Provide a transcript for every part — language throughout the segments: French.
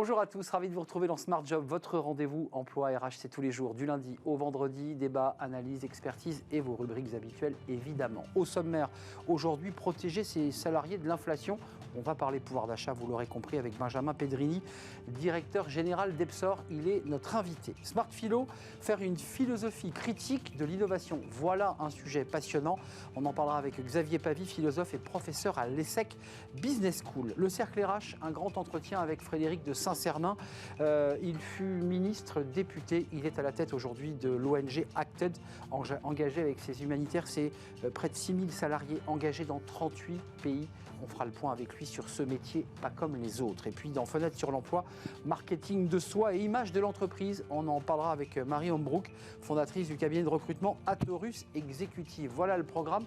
Bonjour à tous, ravi de vous retrouver dans Smart Job, votre rendez-vous emploi RH, c'est tous les jours, du lundi au vendredi, débat, analyse, expertise et vos rubriques habituelles évidemment. Au sommaire, aujourd'hui, protéger ses salariés de l'inflation. On va parler pouvoir d'achat, vous l'aurez compris, avec Benjamin Pedrini, directeur général d'Epsor. Il est notre invité. Smart Philo, faire une philosophie critique de l'innovation. Voilà un sujet passionnant. On en parlera avec Xavier Pavie, philosophe et professeur à l'ESSEC Business School. Le Cercle RH, un grand entretien avec Frédéric de Saint-Cernin. Il fut ministre, député. Il est à la tête aujourd'hui de l'ONG Acted, engagé avec ses humanitaires. C'est près de 6000 salariés engagés dans 38 pays. On fera le point avec lui sur ce métier pas comme les autres. Et puis dans Fenêtre sur l'emploi, marketing de soi et image de l'entreprise. On en parlera avec Marie Hombrook, fondatrice du cabinet de recrutement Atorus Executive. Voilà le programme.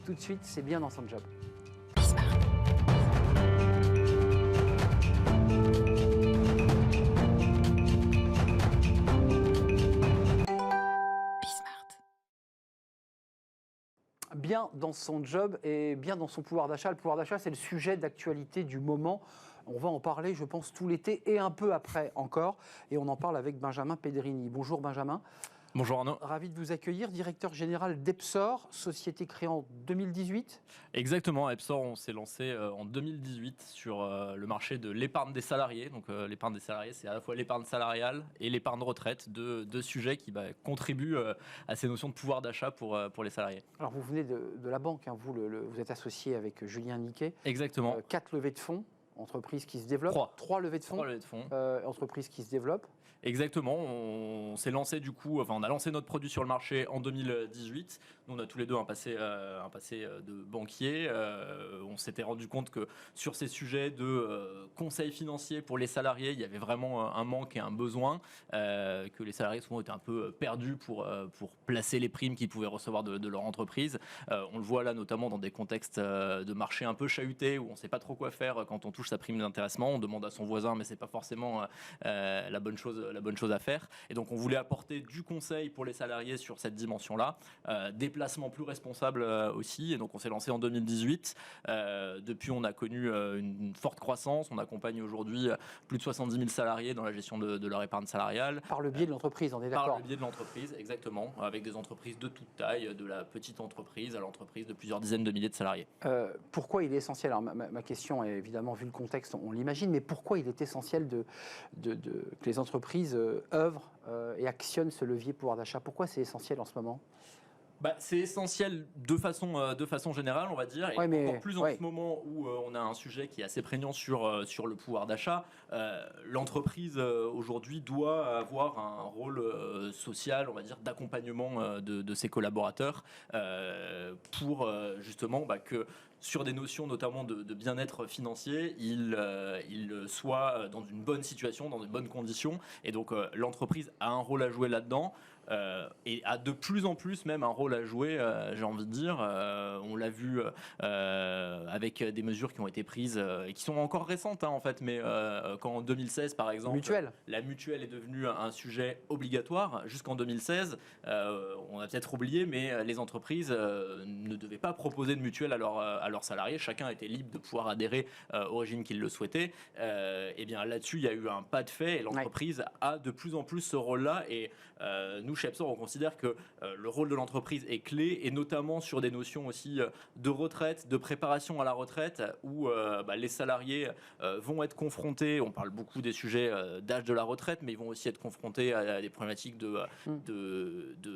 Tout de suite, c'est bien dans son job. Bien dans son job et bien dans son pouvoir d'achat. Le pouvoir d'achat, c'est le sujet d'actualité du moment. On va en parler, je pense, tout l'été et un peu après encore. Et on en parle avec Benjamin Pedrini. Bonjour Benjamin. Bonjour Arnaud. Ravi de vous accueillir, directeur général d'Epsor, société créée en 2018. Exactement, à Epsor, on s'est lancé en 2018 sur le marché de l'épargne des salariés. Donc l'épargne des salariés, c'est à la fois l'épargne salariale et l'épargne retraite, deux sujets qui contribuent à ces notions de pouvoir d'achat pour les salariés. Alors vous venez de la banque, hein, vous êtes associé avec Julien Niquet. Exactement. 4 levées de fonds. Entreprise qui se développe. 3 levées de fonds. 3 levées de fonds. Entreprise qui se développe. Exactement. On s'est lancé on a lancé notre produit sur le marché en 2018. Nous, on a tous les deux un passé de banquier. On s'était rendu compte que sur ces sujets de conseil financier pour les salariés, il y avait vraiment un manque et un besoin, que les salariés souvent étaient un peu perdus pour placer les primes qu'ils pouvaient recevoir de leur entreprise. On le voit là notamment dans des contextes de marché un peu chahutés où on ne sait pas trop quoi faire quand on touche sa prime d'intéressement. On demande à son voisin, mais c'est pas forcément la bonne chose à faire. Et donc on voulait apporter du conseil pour les salariés sur cette dimension-là, des placements plus responsables aussi. Et donc on s'est lancé en 2018. Depuis, on a connu une forte croissance. On accompagne aujourd'hui plus de 70 000 salariés dans la gestion de leur épargne salariale. Par le biais de l'entreprise, on est d'accord. Par le biais de l'entreprise, exactement, avec des entreprises de toute taille, de la petite entreprise à l'entreprise de plusieurs dizaines de milliers de salariés. Pourquoi il est essentiel, alors ma question est évidemment, vu le contexte, on l'imagine, mais pourquoi il est essentiel que les entreprises œuvrent et actionnent ce levier pouvoir d'achat? Pourquoi c'est essentiel en ce moment? C'est essentiel de façon générale, on va dire, et encore plus en ce moment où on a un sujet qui est assez prégnant sur le pouvoir d'achat. L'entreprise aujourd'hui doit avoir un rôle social, on va dire, d'accompagnement de ses collaborateurs pour justement que sur des notions notamment de bien-être financier, ils soient dans une bonne situation, dans de bonnes conditions. Et donc l'entreprise a un rôle à jouer là-dedans. Et a de plus en plus même un rôle à jouer, j'ai envie de dire. On l'a vu avec des mesures qui ont été prises et qui sont encore récentes en fait, mais quand en 2016 par exemple, la mutuelle est devenue un sujet obligatoire. Jusqu'en 2016, on a peut-être oublié, mais les entreprises ne devaient pas proposer de mutuelle à leurs salariés. Chacun était libre de pouvoir adhérer au régime qu'il le souhaitait. Et bien là-dessus, il y a eu un pas de fait et l'entreprise a de plus en plus ce rôle-là. Et nous, chez Epsor, on considère que le rôle de l'entreprise est clé, et notamment sur des notions aussi de retraite, de préparation à la retraite, où les salariés vont être confrontés, on parle beaucoup des sujets d'âge de la retraite, mais ils vont aussi être confrontés à des problématiques de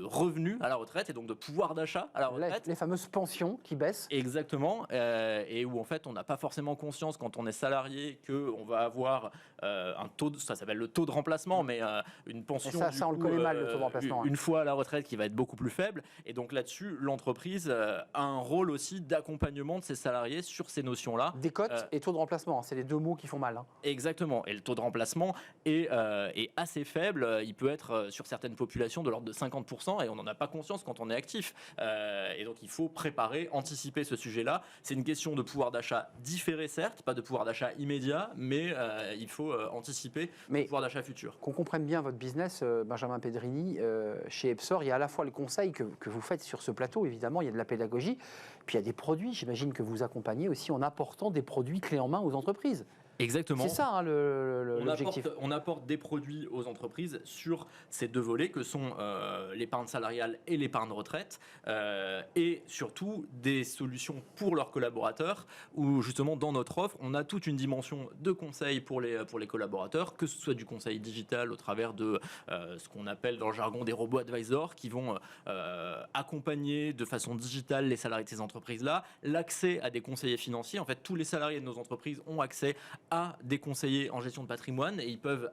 revenus à la retraite, et donc de pouvoir d'achat à la retraite. Les fameuses pensions qui baissent. Exactement, et où en fait on n'a pas forcément conscience quand on est salarié qu'on va avoir un taux, ça s'appelle le taux de remplacement, mais une pension ça on le connaît mal, le taux de remplacement. Une fois à la retraite qui va être beaucoup plus faible. Et donc là-dessus, l'entreprise a un rôle aussi d'accompagnement de ses salariés sur ces notions-là. Décote et taux de remplacement, c'est les deux mots qui font mal. Exactement. Et le taux de remplacement est assez faible. Il peut être sur certaines populations de l'ordre de 50%, et on n'en a pas conscience quand on est actif. Et donc il faut préparer, anticiper ce sujet-là. C'est une question de pouvoir d'achat différé, certes, pas de pouvoir d'achat immédiat, mais il faut anticiper le pouvoir d'achat futur. Qu'on comprenne bien votre business, Benjamin Pedrini, chez Epsor, il y a à la fois le conseil que vous faites sur ce plateau, évidemment, il y a de la pédagogie, puis il y a des produits, j'imagine que vous accompagnez aussi en apportant des produits clés en main aux entreprises. Exactement. C'est ça l'objectif. On apporte des produits aux entreprises sur ces deux volets que sont l'épargne salariale et l'épargne retraite, et surtout des solutions pour leurs collaborateurs, où justement dans notre offre, on a toute une dimension de conseil pour les collaborateurs, que ce soit du conseil digital au travers de ce qu'on appelle dans le jargon des robots advisors qui vont accompagner de façon digitale les salariés de ces entreprises-là, l'accès à des conseillers financiers. En fait, tous les salariés de nos entreprises ont accès à des conseillers en gestion de patrimoine et ils peuvent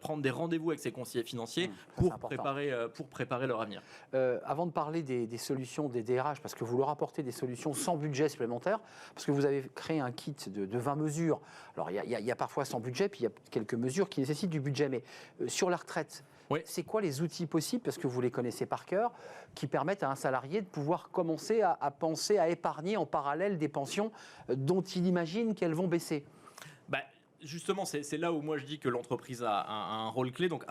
prendre des rendez-vous avec ces conseillers financiers pour préparer leur avenir. Avant de parler des solutions des DRH, parce que vous leur apportez des solutions sans budget supplémentaire, parce que vous avez créé un kit de 20 mesures. Alors, il y a parfois sans budget, puis il y a quelques mesures qui nécessitent du budget. Mais sur la retraite, c'est quoi les outils possibles, parce que vous les connaissez par cœur, qui permettent à un salarié de pouvoir commencer à penser à épargner en parallèle des pensions dont il imagine qu'elles vont baisser? Justement, c'est là où moi je dis que l'entreprise a un rôle clé. Donc,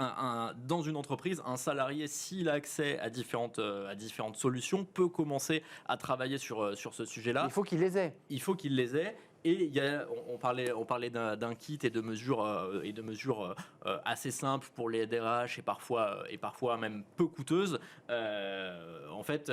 dans une entreprise, un salarié, s'il a accès à différentes solutions, peut commencer à travailler sur ce sujet-là. Il faut qu'il les ait. Il faut qu'il les ait. Et on parlait d'un kit et de mesures assez simples pour les DRH et parfois même peu coûteuses. En fait,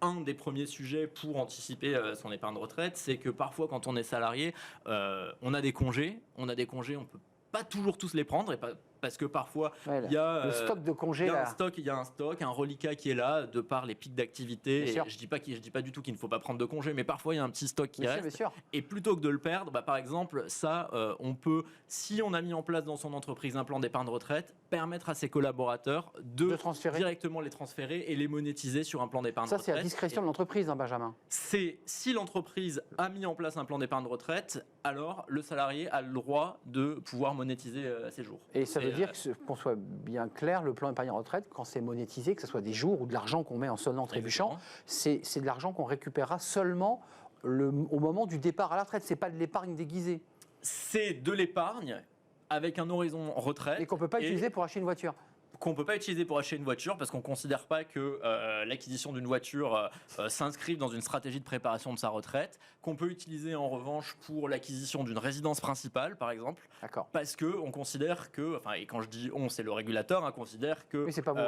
un des premiers sujets pour anticiper son épargne retraite, c'est que parfois quand on est salarié, on a des congés, on peut pas toujours tous les prendre, parce que parfois il y a le stock de congés, il y a un reliquat qui est là de par les pics d'activité. Je dis pas du tout qu'il ne faut pas prendre de congés, mais parfois il y a un petit stock qui reste. Et plutôt que de le perdre, par exemple, ça, on peut, si on a mis en place dans son entreprise un plan d'épargne retraite, permettre à ses collaborateurs de directement les transférer et les monétiser sur un plan d'épargne retraite. Ça, c'est à discrétion de l'entreprise, Benjamin. C'est si l'entreprise a mis en place un plan d'épargne retraite, alors le salarié a le droit de pouvoir monétiser ses jours. Et ça veut dire qu'on soit bien clair, le plan épargne retraite, quand c'est monétisé, que ce soit des jours ou de l'argent qu'on met en sonnant trébuchant, c'est de l'argent qu'on récupérera seulement au moment du départ à la retraite. C'est pas de l'épargne déguisée. C'est de l'épargne avec un horizon retraite. Et qu'on ne peut pas utiliser pour acheter une voiture. Qu'on ne peut pas utiliser pour acheter une voiture parce qu'on ne considère pas que l'acquisition d'une voiture s'inscrive dans une stratégie de préparation de sa retraite, qu'on peut utiliser en revanche pour l'acquisition d'une résidence principale, par exemple. D'accord. Parce qu'on considère que, et quand je dis on, c'est le régulateur, considère que c'est pas vous,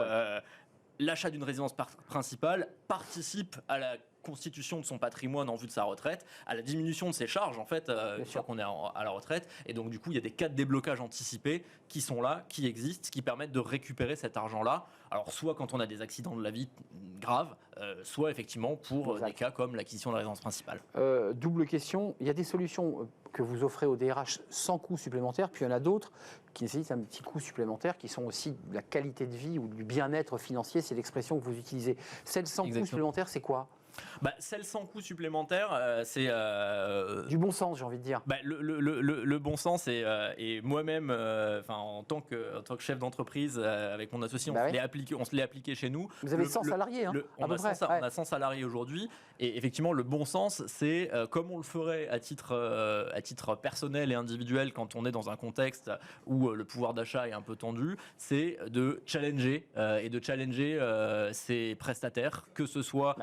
l'achat d'une résidence principale participe à la constitution de son patrimoine en vue de sa retraite, à la diminution de ses charges en fait, une fois qu'on est à la retraite. Et donc du coup, il y a des cas de déblocage anticipés qui sont là, qui existent, qui permettent de récupérer cet argent-là. Alors soit quand on a des accidents de la vie graves, soit effectivement pour des cas comme l'acquisition de la résidence principale. Double question, il y a des solutions que vous offrez au DRH sans coût supplémentaire, puis il y en a d'autres qui nécessitent un petit coût supplémentaire, qui sont aussi de la qualité de vie ou du bien-être financier, c'est l'expression que vous utilisez. Celle sans coût supplémentaire, c'est quoi ? Celle sans coût supplémentaire, c'est du bon sens, j'ai envie de dire. Le bon sens, et moi-même, en tant que chef d'entreprise avec mon associé, on se l'est appliqué chez nous. Vous avez 100 salariés, on a 100 salariés aujourd'hui, et effectivement, le bon sens, c'est comme on le ferait à titre personnel et individuel quand on est dans un contexte où le pouvoir d'achat est un peu tendu, c'est de challenger ses prestataires, que ce soit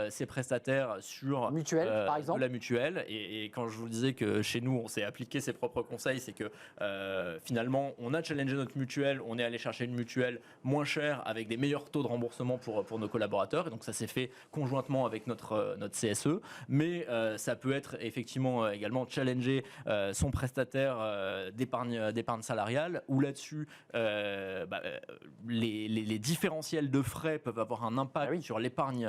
ses prestataires sur mutuelle, par exemple. De la mutuelle. Et quand je vous disais que chez nous, on s'est appliqué ses propres conseils, c'est que finalement, on a challengé notre mutuelle, on est allé chercher une mutuelle moins chère avec des meilleurs taux de remboursement pour nos collaborateurs. Et donc, ça s'est fait conjointement avec notre CSE. Mais ça peut être effectivement également challenger son prestataire d'épargne salariale, où là-dessus, les différentiels de frais peuvent avoir un impact sur l'épargne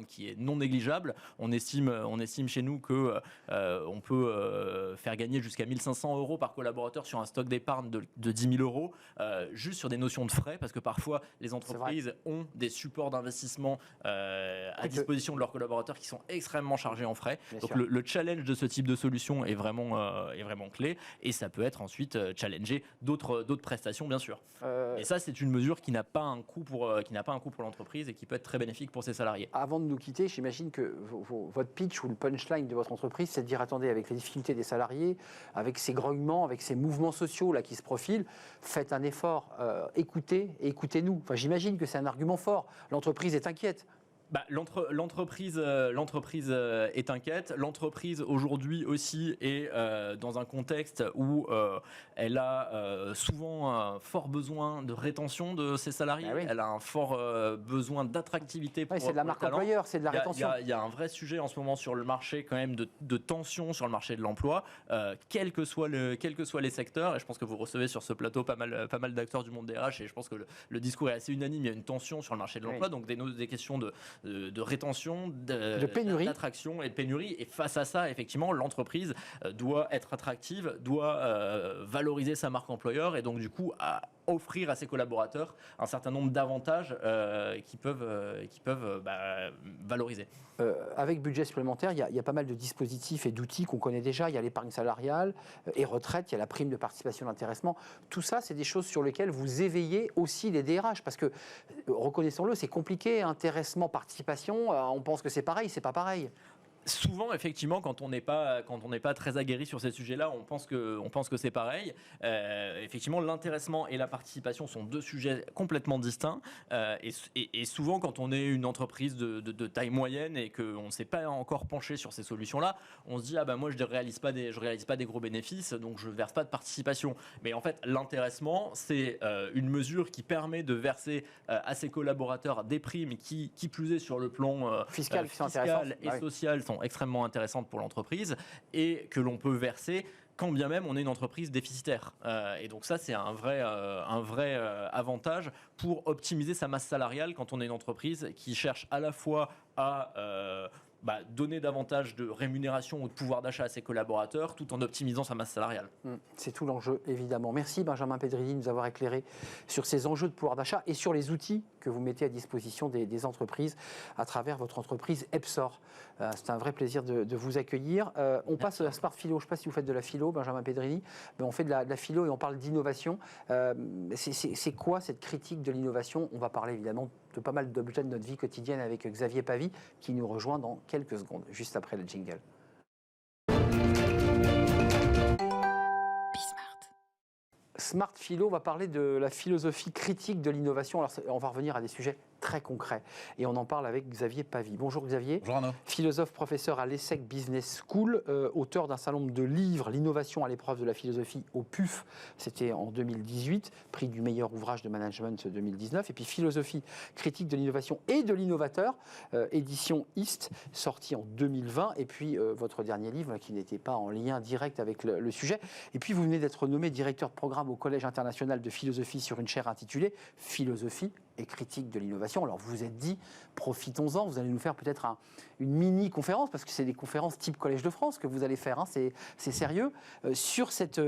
qui est non négligeable. On estime chez nous que on peut faire gagner jusqu'à 1 500 € par collaborateur sur un stock d'épargne de 10 000 €, juste sur des notions de frais, parce que parfois les entreprises ont des supports d'investissement à disposition de leurs collaborateurs qui sont extrêmement chargés en frais. Donc le challenge de ce type de solution est vraiment clé, et ça peut être ensuite challenger d'autres prestations, bien sûr. Et ça, c'est une mesure qui n'a pas un coût pour l'entreprise et qui peut être très bénéfique pour ses salariés. Avant de nous quitter, j'imagine que votre pitch ou le punchline de votre entreprise, c'est de dire, attendez, avec les difficultés des salariés, avec ces grognements, avec ces mouvements sociaux là qui se profilent, faites un effort, écoutez-nous. Enfin, j'imagine que c'est un argument fort. L'entreprise est inquiète. L'entreprise est inquiète. L'entreprise aujourd'hui aussi est dans un contexte où elle a souvent un fort besoin de rétention de ses salariés. Ah oui. Elle a un fort besoin d'attractivité pour c'est de la marque employeur, c'est de la rétention. Il y a un vrai sujet en ce moment sur le marché quand même de tension sur le marché de l'emploi, quels que soient les secteurs. Et je pense que vous recevez sur ce plateau pas mal d'acteurs du monde des RH et je pense que le discours est assez unanime. Il y a une tension sur le marché de l'emploi, donc des questions de rétention, de pénurie, d'attraction et de pénurie. Et face à ça, effectivement, l'entreprise doit être attractive, doit valoriser sa marque employeur et donc du coup offrir à ses collaborateurs un certain nombre d'avantages qui peuvent valoriser. Avec budget supplémentaire, il y a pas mal de dispositifs et d'outils qu'on connaît déjà. Il y a l'épargne salariale et retraite, il y a la prime de participation d'intéressement. Tout ça, c'est des choses sur lesquelles vous éveillez aussi les DRH. Parce que, reconnaissons-le, c'est compliqué. Intéressement, participation, on pense que c'est pareil, c'est pas pareil. Souvent, effectivement, quand on n'est pas très aguerri sur ces sujets-là, on pense que c'est pareil. Effectivement, l'intéressement et la participation sont deux sujets complètement distincts. Et souvent, quand on est une entreprise de taille moyenne et qu'on ne s'est pas encore penché sur ces solutions-là, on se dit moi je réalise pas des gros bénéfices, donc je verse pas de participation. Mais en fait, l'intéressement, c'est une mesure qui permet de verser à ses collaborateurs des primes qui plus est sur le plan fiscal et social sont extrêmement intéressantes pour l'entreprise et que l'on peut verser quand bien même on est une entreprise déficitaire. Et donc ça, c'est un vrai avantage pour optimiser sa masse salariale quand on est une entreprise qui cherche à la fois à donner davantage de rémunération ou de pouvoir d'achat à ses collaborateurs tout en optimisant sa masse salariale. C'est tout l'enjeu, évidemment. Merci Benjamin Pedrilli de nous avoir éclairé sur ces enjeux de pouvoir d'achat et sur les outils que vous mettez à disposition des entreprises à travers votre entreprise Epsor. C'est un vrai plaisir de vous accueillir. On passe à la Smart Philo. Je ne sais pas si vous faites de la philo, Benjamin Pedrilli, mais on fait de la philo et on parle d'innovation. C'est quoi cette critique de l'innovation ? On va parler évidemment de pas mal d'objets de notre vie quotidienne avec Xavier Pavie qui nous rejoint dans quelques secondes, juste après le jingle. Smart Philo, on va parler de la philosophie critique de l'innovation. Alors, on va revenir à des sujets très concrets et on en parle avec Xavier Pavie. Bonjour Xavier. Bonjour Arnaud. Philosophe, professeur à l'ESSEC Business School, auteur d'un certain nombre de livres, L'innovation à l'épreuve de la philosophie au PUF, c'était en 2018, prix du meilleur ouvrage de management 2019, et puis Philosophie critique de l'innovation et de l'innovateur, édition East, sorti en 2020, et puis votre dernier livre qui n'était pas en lien direct avec le sujet. Et puis vous venez d'être nommé directeur de programme au Collège international de philosophie sur une chaire intitulée Philosophie et critique de l'innovation. Alors vous vous êtes dit, profitons-en, vous allez nous faire peut-être une mini-conférence, parce que c'est des conférences type Collège de France que vous allez faire, hein, c'est sérieux, sur cette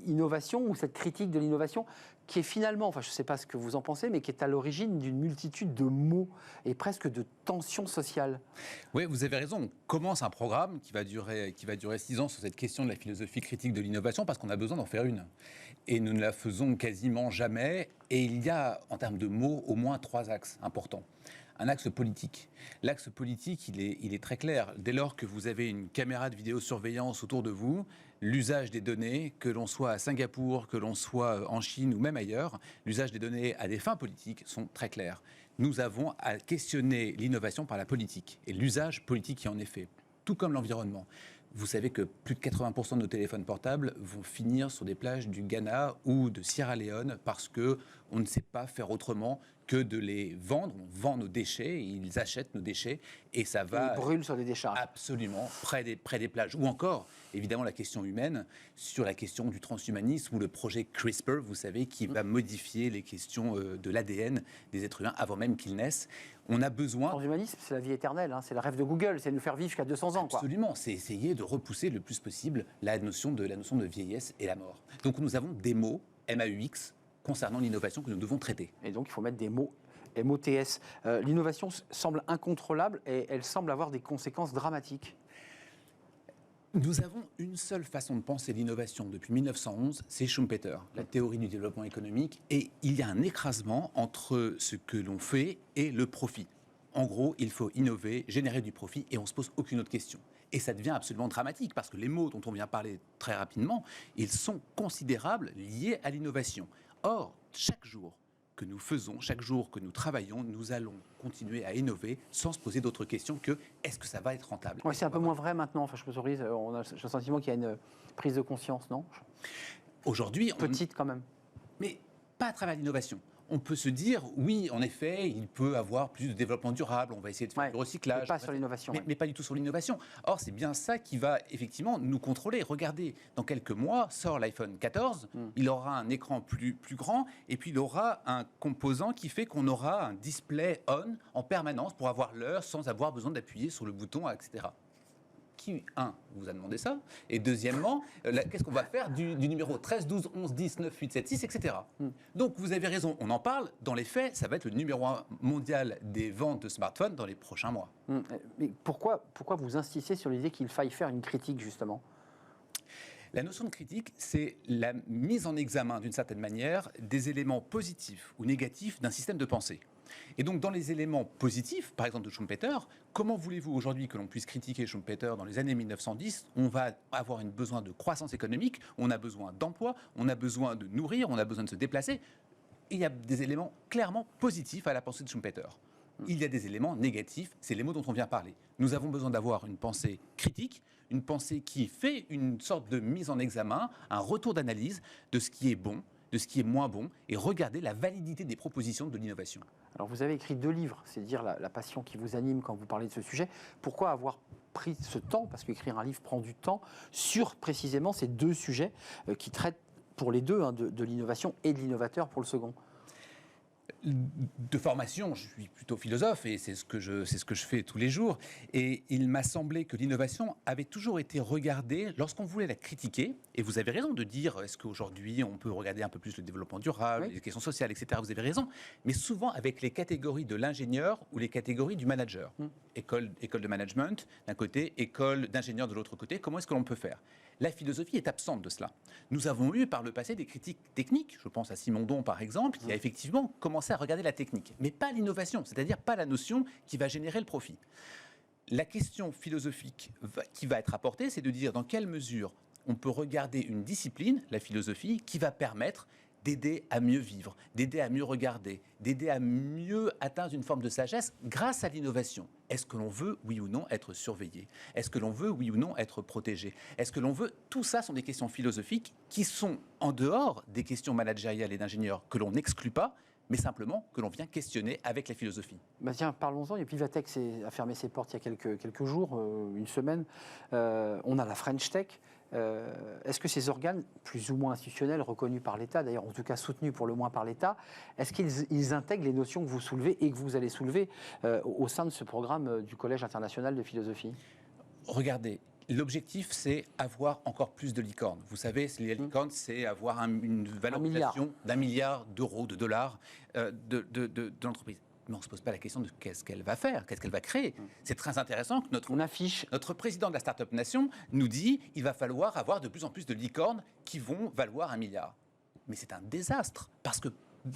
innovation ou cette critique de l'innovation qui est finalement, enfin je ne sais pas ce que vous en pensez, mais qui est à l'origine d'une multitude de mots et presque de tensions sociales. Oui, vous avez raison. On commence un programme qui va durer 6 ans sur cette question de la philosophie critique de l'innovation parce qu'on a besoin d'en faire une. Et nous ne la faisons quasiment jamais. Et il y a, en termes de mots, au moins 3 axes importants. Un axe politique. L'axe politique, il est très clair. Dès lors que vous avez une caméra de vidéosurveillance autour de vous, l'usage des données, que l'on soit à Singapour, que l'on soit en Chine ou même ailleurs, l'usage des données à des fins politiques sont très clairs. Nous avons à questionner l'innovation par la politique et l'usage politique qui en est fait, tout comme l'environnement. Vous savez que plus de 80% de nos téléphones portables vont finir sur des plages du Ghana ou de Sierra Leone parce qu'on ne sait pas faire autrement que de les vendre. On vend nos déchets, ils achètent nos déchets et ça va... Ils brûlent sur des décharges. Absolument, près des plages. Ou encore, évidemment, la question humaine, sur la question du transhumanisme ou le projet CRISPR, vous savez, qui va modifier les questions de l'ADN des êtres humains avant même qu'ils naissent. On a besoin... Le transhumanisme, c'est la vie éternelle, hein, c'est le rêve de Google, c'est de nous faire vivre jusqu'à 200 ans. Absolument, c'est essayer de repousser le plus possible la notion de vieillesse et la mort. Donc nous avons des mots, MAUX, concernant l'innovation que nous devons traiter. Et donc il faut mettre des mots MOTS. L'innovation semble incontrôlable et elle semble avoir des conséquences dramatiques. Nous avons une seule façon de penser l'innovation depuis 1911, c'est Schumpeter, la théorie du développement économique, et il y a un écrasement entre ce que l'on fait et le profit. En gros, il faut innover, générer du profit, et on ne se pose aucune autre question. Et ça devient absolument dramatique, parce que les mots dont on vient parler très rapidement, ils sont considérables, liés à l'innovation. Or, chaque jour, que nous faisons, chaque jour que nous travaillons, nous allons continuer à innover sans se poser d'autres questions que est-ce que ça va être rentable. Ouais, c'est un peu moins vrai maintenant, enfin, je m'autorise, j'ai le sentiment qu'il y a une prise de conscience, non? Aujourd'hui, petite quand même. Mais pas à travers l'innovation. On peut se dire, oui, en effet, il peut avoir plus de développement durable, on va essayer de faire du recyclage. Mais pas sur l'innovation. Mais pas du tout sur l'innovation. Or, c'est bien ça qui va effectivement nous contrôler. Regardez, dans quelques mois, sort l'iPhone 14, il aura un écran plus grand, et puis il aura un composant qui fait qu'on aura un display on en permanence pour avoir l'heure sans avoir besoin d'appuyer sur le bouton, etc. Qui, vous a demandé ça, et deuxièmement, qu'est-ce qu'on va faire du numéro 13, 12, 11, 10, 9, 8, 7, 6, etc. Donc vous avez raison, on en parle, dans les faits, ça va être le numéro 1 mondial des ventes de smartphones dans les prochains mois. Mais pourquoi vous insistez sur l'idée qu'il faille faire une critique, justement ? La notion de critique, c'est la mise en examen, d'une certaine manière, des éléments positifs ou négatifs d'un système de pensée. Et donc, dans les éléments positifs, par exemple de Schumpeter, comment voulez-vous aujourd'hui que l'on puisse critiquer Schumpeter dans les années 1910 ? On va avoir un besoin de croissance économique, on a besoin d'emploi, on a besoin de nourrir, on a besoin de se déplacer. Et il y a des éléments clairement positifs à la pensée de Schumpeter. Il y a des éléments négatifs, c'est les mots dont on vient parler. Nous avons besoin d'avoir une pensée critique, une pensée qui fait une sorte de mise en examen, un retour d'analyse de ce qui est bon, de ce qui est moins bon, et regarder la validité des propositions de l'innovation. Alors vous avez écrit 2 livres, c'est dire la passion qui vous anime quand vous parlez de ce sujet. Pourquoi avoir pris ce temps, parce qu'écrire un livre prend du temps, sur précisément ces 2 sujets qui traitent pour les deux de l'innovation et de l'innovateur pour le second ? De formation, je suis plutôt philosophe et c'est ce que je fais tous les jours. Et il m'a semblé que l'innovation avait toujours été regardée lorsqu'on voulait la critiquer. Et vous avez raison de dire, est-ce qu'aujourd'hui on peut regarder un peu plus le développement durable, les questions sociales, etc. Vous avez raison. Mais souvent avec les catégories de l'ingénieur ou les catégories du manager. École de management d'un côté, école d'ingénieur de l'autre côté. Comment est-ce que l'on peut faire ? La philosophie est absente de cela. Nous avons eu par le passé des critiques techniques, je pense à Simondon par exemple, qui a effectivement commencé à regarder la technique, mais pas l'innovation, c'est-à-dire pas la notion qui va générer le profit. La question philosophique qui va être apportée, c'est de dire dans quelle mesure on peut regarder une discipline, la philosophie, qui va permettre d'aider à mieux vivre, d'aider à mieux regarder, d'aider à mieux atteindre une forme de sagesse grâce à l'innovation. Est-ce que l'on veut, oui ou non, être surveillé ? Est-ce que l'on veut, oui ou non, être protégé ? Est-ce que l'on veut... Tout ça sont des questions philosophiques qui sont en dehors des questions managériales et d'ingénieurs que l'on n'exclut pas, mais simplement que l'on vient questionner avec la philosophie. Tiens, parlons-en. Et puis Vivatech a fermé ses portes il y a quelques jours, une semaine. On a la French Tech. Est-ce que ces organes, plus ou moins institutionnels, reconnus par l'État, d'ailleurs en tout cas soutenus pour le moins par l'État, est-ce qu'ils intègrent les notions que vous soulevez et que vous allez soulever au sein de ce programme du Collège international de philosophie ? Regardez, l'objectif, c'est avoir encore plus de licornes. Vous savez, les licornes, c'est avoir une valorisation d'1 milliard d'euros, de dollars de l'entreprise. Mais on ne se pose pas la question de qu'est-ce qu'elle va faire, qu'est-ce qu'elle va créer. C'est très intéressant que notre président de la Startup Nation nous dit qu'il va falloir avoir de plus en plus de licornes qui vont valoir 1 milliard. Mais c'est un désastre, parce que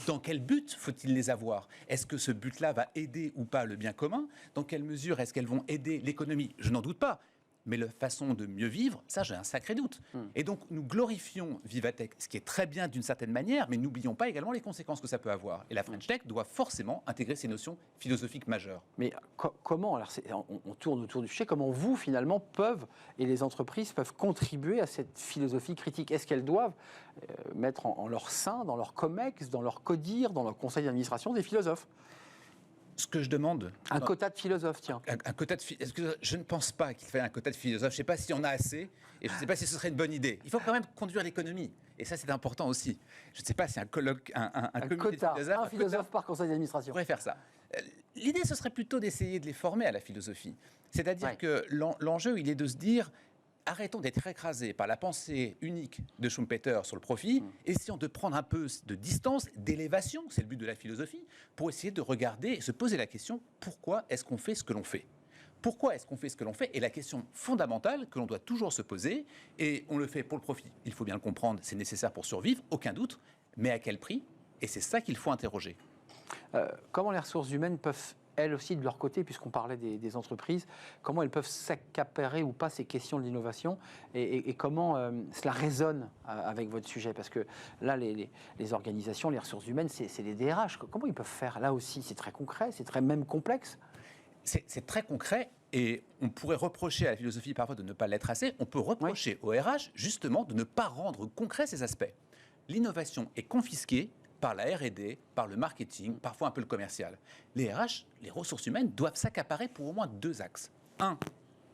dans quel but faut-il les avoir ? Est-ce que ce but-là va aider ou pas le bien commun ? Dans quelle mesure est-ce qu'elles vont aider l'économie ? Je n'en doute pas. Mais la façon de mieux vivre, ça j'ai un sacré doute. Et donc nous glorifions Vivatech, ce qui est très bien d'une certaine manière, mais n'oublions pas également les conséquences que ça peut avoir. Et la French Tech doit forcément intégrer ces notions philosophiques majeures. Mais comment, alors on tourne autour du sujet, comment vous finalement et les entreprises peuvent contribuer à cette philosophie critique ? Est-ce qu'elles doivent mettre en leur sein, dans leur COMEX, dans leur CODIR, dans leur conseil d'administration des philosophes ? Ce que je demande... Un quota de philosophes, tiens. Un quota de philosophes, je ne pense pas qu'il faille un quota de philosophes. Je ne sais pas si on a assez, et je ne sais pas si ce serait une bonne idée. Il faut quand même conduire l'économie, et ça c'est important aussi. Je ne sais pas si un comité quota, de philosophes... Un philosophe par conseil d'administration. On pourrait faire ça. L'idée, ce serait plutôt d'essayer de les former à la philosophie. C'est-à-dire que l'enjeu, il est de se dire... Arrêtons d'être écrasés par la pensée unique de Schumpeter sur le profit. Essayons de prendre un peu de distance, d'élévation, c'est le but de la philosophie, pour essayer de regarder et se poser la question, pourquoi est-ce qu'on fait ce que l'on fait ? Pourquoi est-ce qu'on fait ce que l'on fait ? Et la question fondamentale que l'on doit toujours se poser, et on le fait pour le profit. Il faut bien le comprendre, c'est nécessaire pour survivre, aucun doute, mais à quel prix ? Et c'est ça qu'il faut interroger. Comment les ressources humaines peuvent elles aussi, de leur côté, puisqu'on parlait des entreprises, comment elles peuvent s'accaparer ou pas ces questions de l'innovation et comment cela résonne avec votre sujet? Parce que là, les organisations, les ressources humaines, c'est les DRH. Comment ils peuvent faire? Là aussi, c'est très concret, c'est très même complexe. C'est très concret et on pourrait reprocher à la philosophie parfois de ne pas l'être assez. On peut reprocher au RH justement de ne pas rendre concret ces aspects. L'innovation est confisquée par la R&D, par le marketing, parfois un peu le commercial. Les RH, les ressources humaines, doivent s'accaparer pour au moins 2 axes. 1.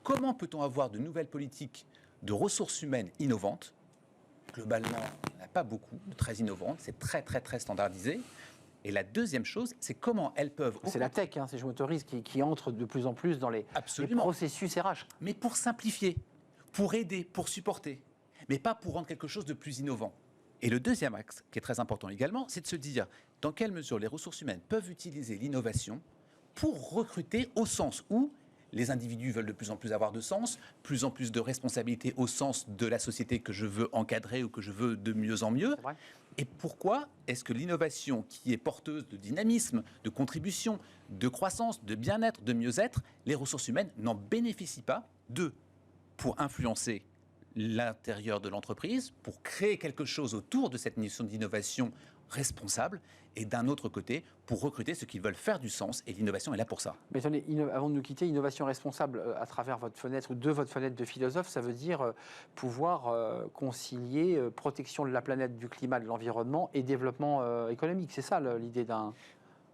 Comment peut-on avoir de nouvelles politiques de ressources humaines innovantes? Globalement, il n'y en a pas beaucoup de très innovantes, c'est très très très standardisé. Et la deuxième chose, c'est comment elles peuvent... C'est la tech, hein, je m'autorise, qui entre de plus en plus dans les processus RH. Mais pour simplifier, pour aider, pour supporter, mais pas pour rendre quelque chose de plus innovant. Et le deuxième axe, qui est très important également, c'est de se dire dans quelle mesure les ressources humaines peuvent utiliser l'innovation pour recruter au sens où les individus veulent de plus en plus avoir de sens, plus en plus de responsabilités au sens de la société que je veux encadrer ou que je veux de mieux en mieux. Et pourquoi est-ce que l'innovation qui est porteuse de dynamisme, de contribution, de croissance, de bien-être, de mieux-être, les ressources humaines n'en bénéficient pas? 2, pour influencer l'intérieur de l'entreprise, pour créer quelque chose autour de cette mission d'innovation responsable, et d'un autre côté, pour recruter ceux qui veulent faire du sens, et l'innovation est là pour ça. Mais attendez, avant de nous quitter, innovation responsable à travers votre fenêtre, ou de votre fenêtre de philosophe, ça veut dire pouvoir concilier protection de la planète, du climat, de l'environnement et développement économique. C'est ça l'idée d'un...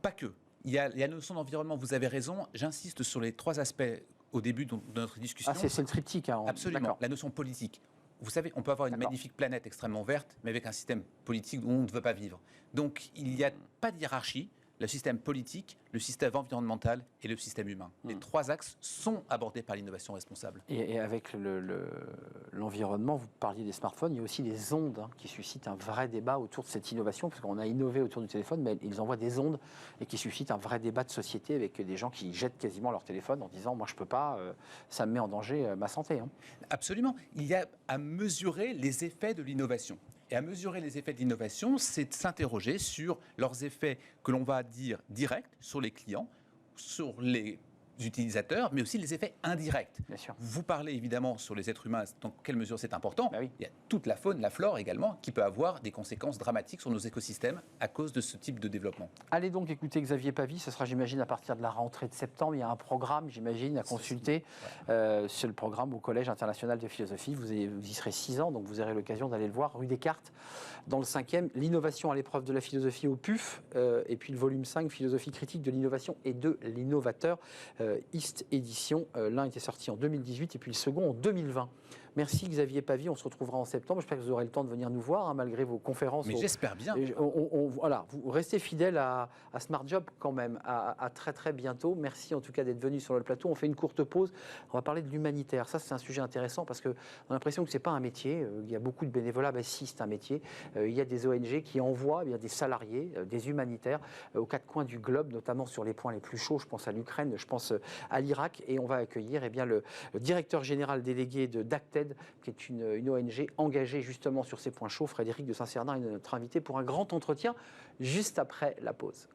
Pas que. Il y a la notion d'environnement, vous avez raison, j'insiste sur les 3 aspects au début de notre discussion. Ah, c'est le triptyque. Hein, absolument, la notion politique. Vous savez, on peut avoir une magnifique planète extrêmement verte, mais avec un système politique où on ne veut pas vivre. Donc, il n'y a pas de hiérarchie. Le système politique, le système environnemental et le système humain. Les 3 axes sont abordés par l'innovation responsable. Et avec l'environnement, vous parliez des smartphones, il y a aussi des ondes qui suscitent un vrai débat autour de cette innovation, parce qu'on a innové autour du téléphone, mais ils envoient des ondes et qui suscitent un vrai débat de société avec des gens qui jettent quasiment leur téléphone en disant « moi je ne peux pas, ça me met en danger ma santé ». Absolument. Il y a à mesurer les effets de l'innovation. Et à mesurer les effets de l'innovation, c'est de s'interroger sur leurs effets que l'on va dire directs sur les clients, sur les utilisateurs, mais aussi les effets indirects. Bien sûr. Vous parlez évidemment sur les êtres humains, dans quelle mesure c'est important. Oui. Il y a toute la faune, la flore également, qui peut avoir des conséquences dramatiques sur nos écosystèmes à cause de ce type de développement. Allez donc écouter Xavier Pavie, ce sera j'imagine à partir de la rentrée de septembre, il y a un programme j'imagine à consulter sur le programme au Collège international de philosophie, vous y serez 6 ans, donc vous aurez l'occasion d'aller le voir, rue Descartes, dans le 5e, l'innovation à l'épreuve de la philosophie au PUF, et puis le volume 5, philosophie critique de l'innovation et de l'innovateur, East Édition. L'un était sorti en 2018 et puis le second en 2020. Merci Xavier Pavie, on se retrouvera en septembre. J'espère que vous aurez le temps de venir nous voir, malgré vos conférences. Mais j'espère bien. Voilà, vous restez fidèle à Smart Job quand même. À très très bientôt. Merci en tout cas d'être venu sur le plateau. On fait une courte pause. On va parler de l'humanitaire. Ça, c'est un sujet intéressant parce qu'on a l'impression que ce n'est pas un métier. Il y a beaucoup de bénévolat. Ben, si, c'est un métier. Il y a des ONG qui envoient des salariés, des humanitaires, aux 4 coins du globe, notamment sur les points les plus chauds. Je pense à l'Ukraine, je pense à l'Irak. Et on va accueillir le directeur général délégué de DACTED, qui est une ONG engagée justement sur ces points chauds. Frédéric de Saint-Cernin est notre invité pour un grand entretien juste après la pause.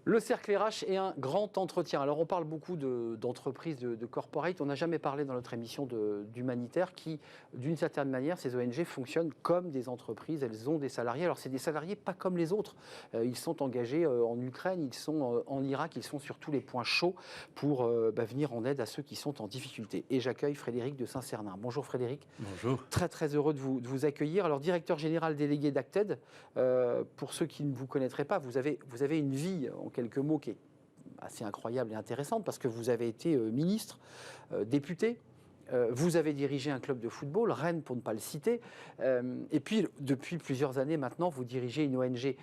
Le cercle RH est un grand entretien. Alors on parle beaucoup d'entreprises, de corporate. On n'a jamais parlé dans notre émission d'humanitaire qui, d'une certaine manière, ces ONG fonctionnent comme des entreprises. Elles ont des salariés. Alors c'est des salariés pas comme les autres. Ils sont engagés en Ukraine, ils sont en Irak, ils sont sur tous les points chauds pour venir en aide à ceux qui sont en difficulté. Et j'accueille Frédéric de Saint-Cernin. Bonjour Frédéric. Bonjour. Très très heureux de vous accueillir. Alors directeur général délégué d'Acted, pour ceux qui ne vous connaîtraient pas, vous avez une vie en quelques mots qui est assez incroyable et intéressante parce que vous avez été ministre, député, vous avez dirigé un club de football, Rennes pour ne pas le citer, et puis depuis plusieurs années maintenant vous dirigez une ONG.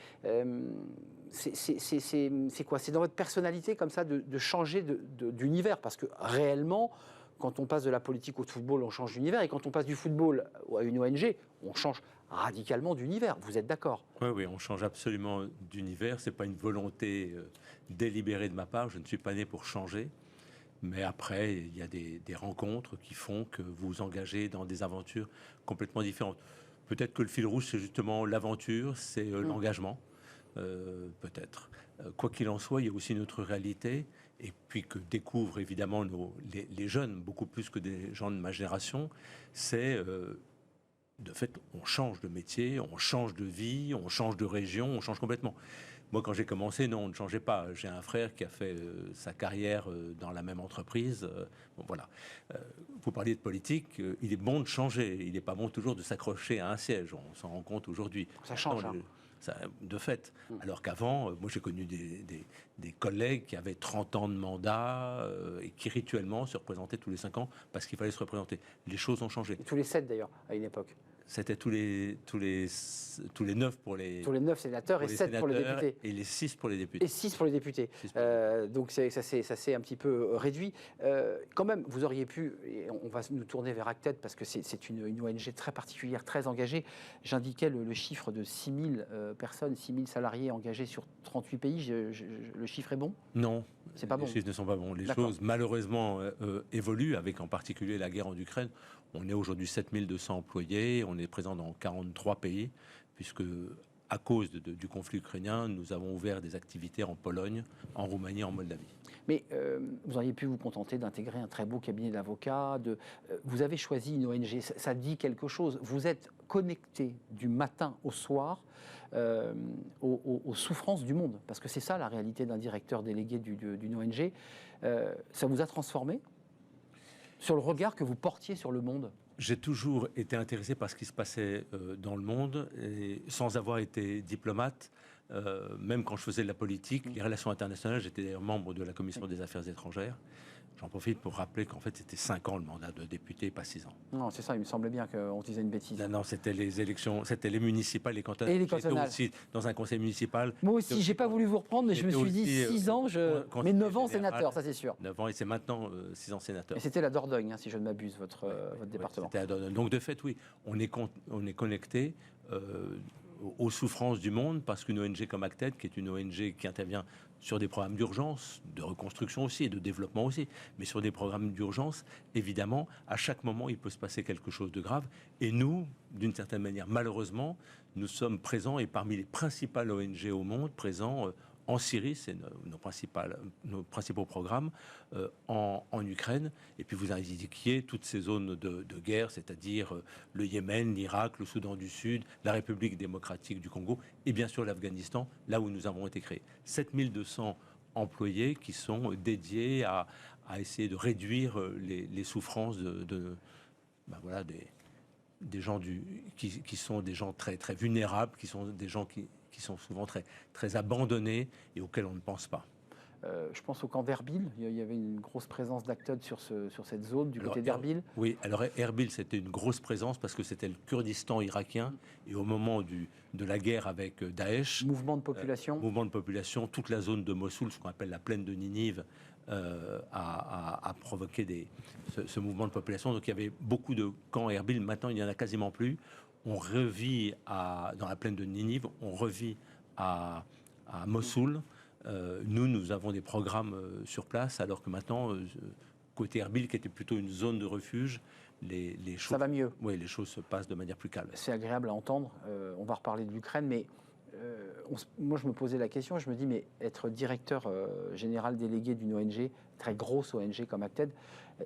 C'est quoi? C'est dans votre personnalité comme ça de changer d'univers parce que réellement, quand on passe de la politique au football, on change d'univers, et quand on passe du football à une ONG, on change radicalement d'univers. Vous êtes d'accord? Oui, on change absolument d'univers. Ce n'est pas une volonté délibérée de ma part. Je ne suis pas né pour changer. Mais après, il y a des rencontres qui font que vous vous engagez dans des aventures complètement différentes. Peut-être que le fil rouge, c'est justement l'aventure, c'est l'engagement, peut-être. Quoi qu'il en soit, il y a aussi une autre réalité, et puis que découvrent évidemment les jeunes, beaucoup plus que des gens de ma génération, c'est de fait, on change de métier, on change de vie, on change de région, on change complètement. Moi, quand j'ai commencé, non, on ne changeait pas. J'ai un frère qui a fait sa carrière dans la même entreprise. Bon, voilà. Vous parliez de politique, il est bon de changer. Il n'est pas bon toujours de s'accrocher à un siège. On s'en rend compte aujourd'hui. Ça change. De fait. Alors qu'avant, moi, j'ai connu des collègues qui avaient 30 ans de mandat et qui rituellement se représentaient tous les 5 ans parce qu'il fallait se représenter. Les choses ont changé. Et tous les 7 d'ailleurs, à une époque. C'était tous les 9 pour les... Tous les 9 sénateurs et 7 pour les députés. Et les 6 pour les députés. Et 6 pour les députés. Donc ça s'est un petit peu réduit. Quand même, vous auriez pu, et on va nous tourner vers Acted parce que c'est une ONG très particulière, très engagée. J'indiquais le chiffre de 6000 personnes, 6000 salariés engagés sur 38 pays. Le chiffre est bon ? Non, c'est pas bon. Les chiffres ne sont pas bons. Les choses, malheureusement, évoluent, avec en particulier la guerre en Ukraine. On est aujourd'hui 7200 employés, on est présent dans 43 pays, puisque à cause du conflit ukrainien, nous avons ouvert des activités en Pologne, en Roumanie, en Moldavie. Mais vous auriez pu vous contenter d'intégrer un très beau cabinet d'avocats. Vous avez choisi une ONG, ça dit quelque chose. Vous êtes connecté du matin au soir aux souffrances du monde, parce que c'est ça la réalité d'un directeur délégué d'une ONG. Ça vous a transformé sur le regard que vous portiez sur le monde? J'ai toujours été intéressé par ce qui se passait dans le monde, et sans avoir été diplomate, même quand je faisais de la politique, les relations internationales, j'étais d'ailleurs membre de la Commission des Affaires étrangères. J'en profite pour rappeler qu'en fait, c'était 5 ans le mandat de député, pas 6 ans. Non, c'est ça, il me semblait bien qu'on disait une bêtise. Non, c'était les élections, c'était les municipales, les cantonales. Et les cantonales. J'étais aussi dans un conseil municipal. Moi aussi, j'ai pas voulu vous reprendre, mais je me suis dit 6 ans, mais 9 ans sénateur, ça c'est sûr. 9 ans, et c'est maintenant 6 ans sénateur. Et c'était la Dordogne, hein, si je ne m'abuse, votre département. C'était la Dordogne. Donc de fait, oui, on est connecté aux souffrances du monde, parce qu'une ONG comme Acted, qui est une ONG qui intervient sur des programmes d'urgence, de reconstruction aussi et de développement aussi, mais sur des programmes d'urgence, évidemment, à chaque moment, il peut se passer quelque chose de grave. Et nous, d'une certaine manière, malheureusement, nous sommes présents, et parmi les principales ONG au monde, présents en Syrie, c'est nos principaux programmes, en Ukraine. Et puis vous indiquiez toutes ces zones de guerre, c'est-à-dire le Yémen, l'Irak, le Soudan du Sud, la République démocratique du Congo, et bien sûr l'Afghanistan, là où nous avons été créés. 7200 employés qui sont dédiés à essayer de réduire les souffrances des gens qui sont des gens très, très vulnérables, qui sont des gens qui sont souvent très, très abandonnés et auxquels on ne pense pas. Je pense au camp d'Erbil. Il y avait une grosse présence d'Acted sur cette zone, du côté d'Erbil. Oui, alors Erbil, c'était une grosse présence parce que c'était le Kurdistan irakien. Et au moment de la guerre avec Daesh... Mouvement de population. Toute la zone de Mossoul, ce qu'on appelle la plaine de Ninive, a provoqué ce mouvement de population. Donc il y avait beaucoup de camps à Erbil. Maintenant, il n'y en a quasiment plus. On revit dans la plaine de Ninive, on revit à Mossoul. Nous avons des programmes sur place, alors que maintenant, côté Erbil, qui était plutôt une zone de refuge, les choses... Ça va mieux. Oui, les choses se passent de manière plus calme. C'est agréable à entendre. On va reparler de l'Ukraine, mais moi, je me posais la question, je me dis, mais être directeur général délégué d'une ONG, très grosse ONG comme Acted,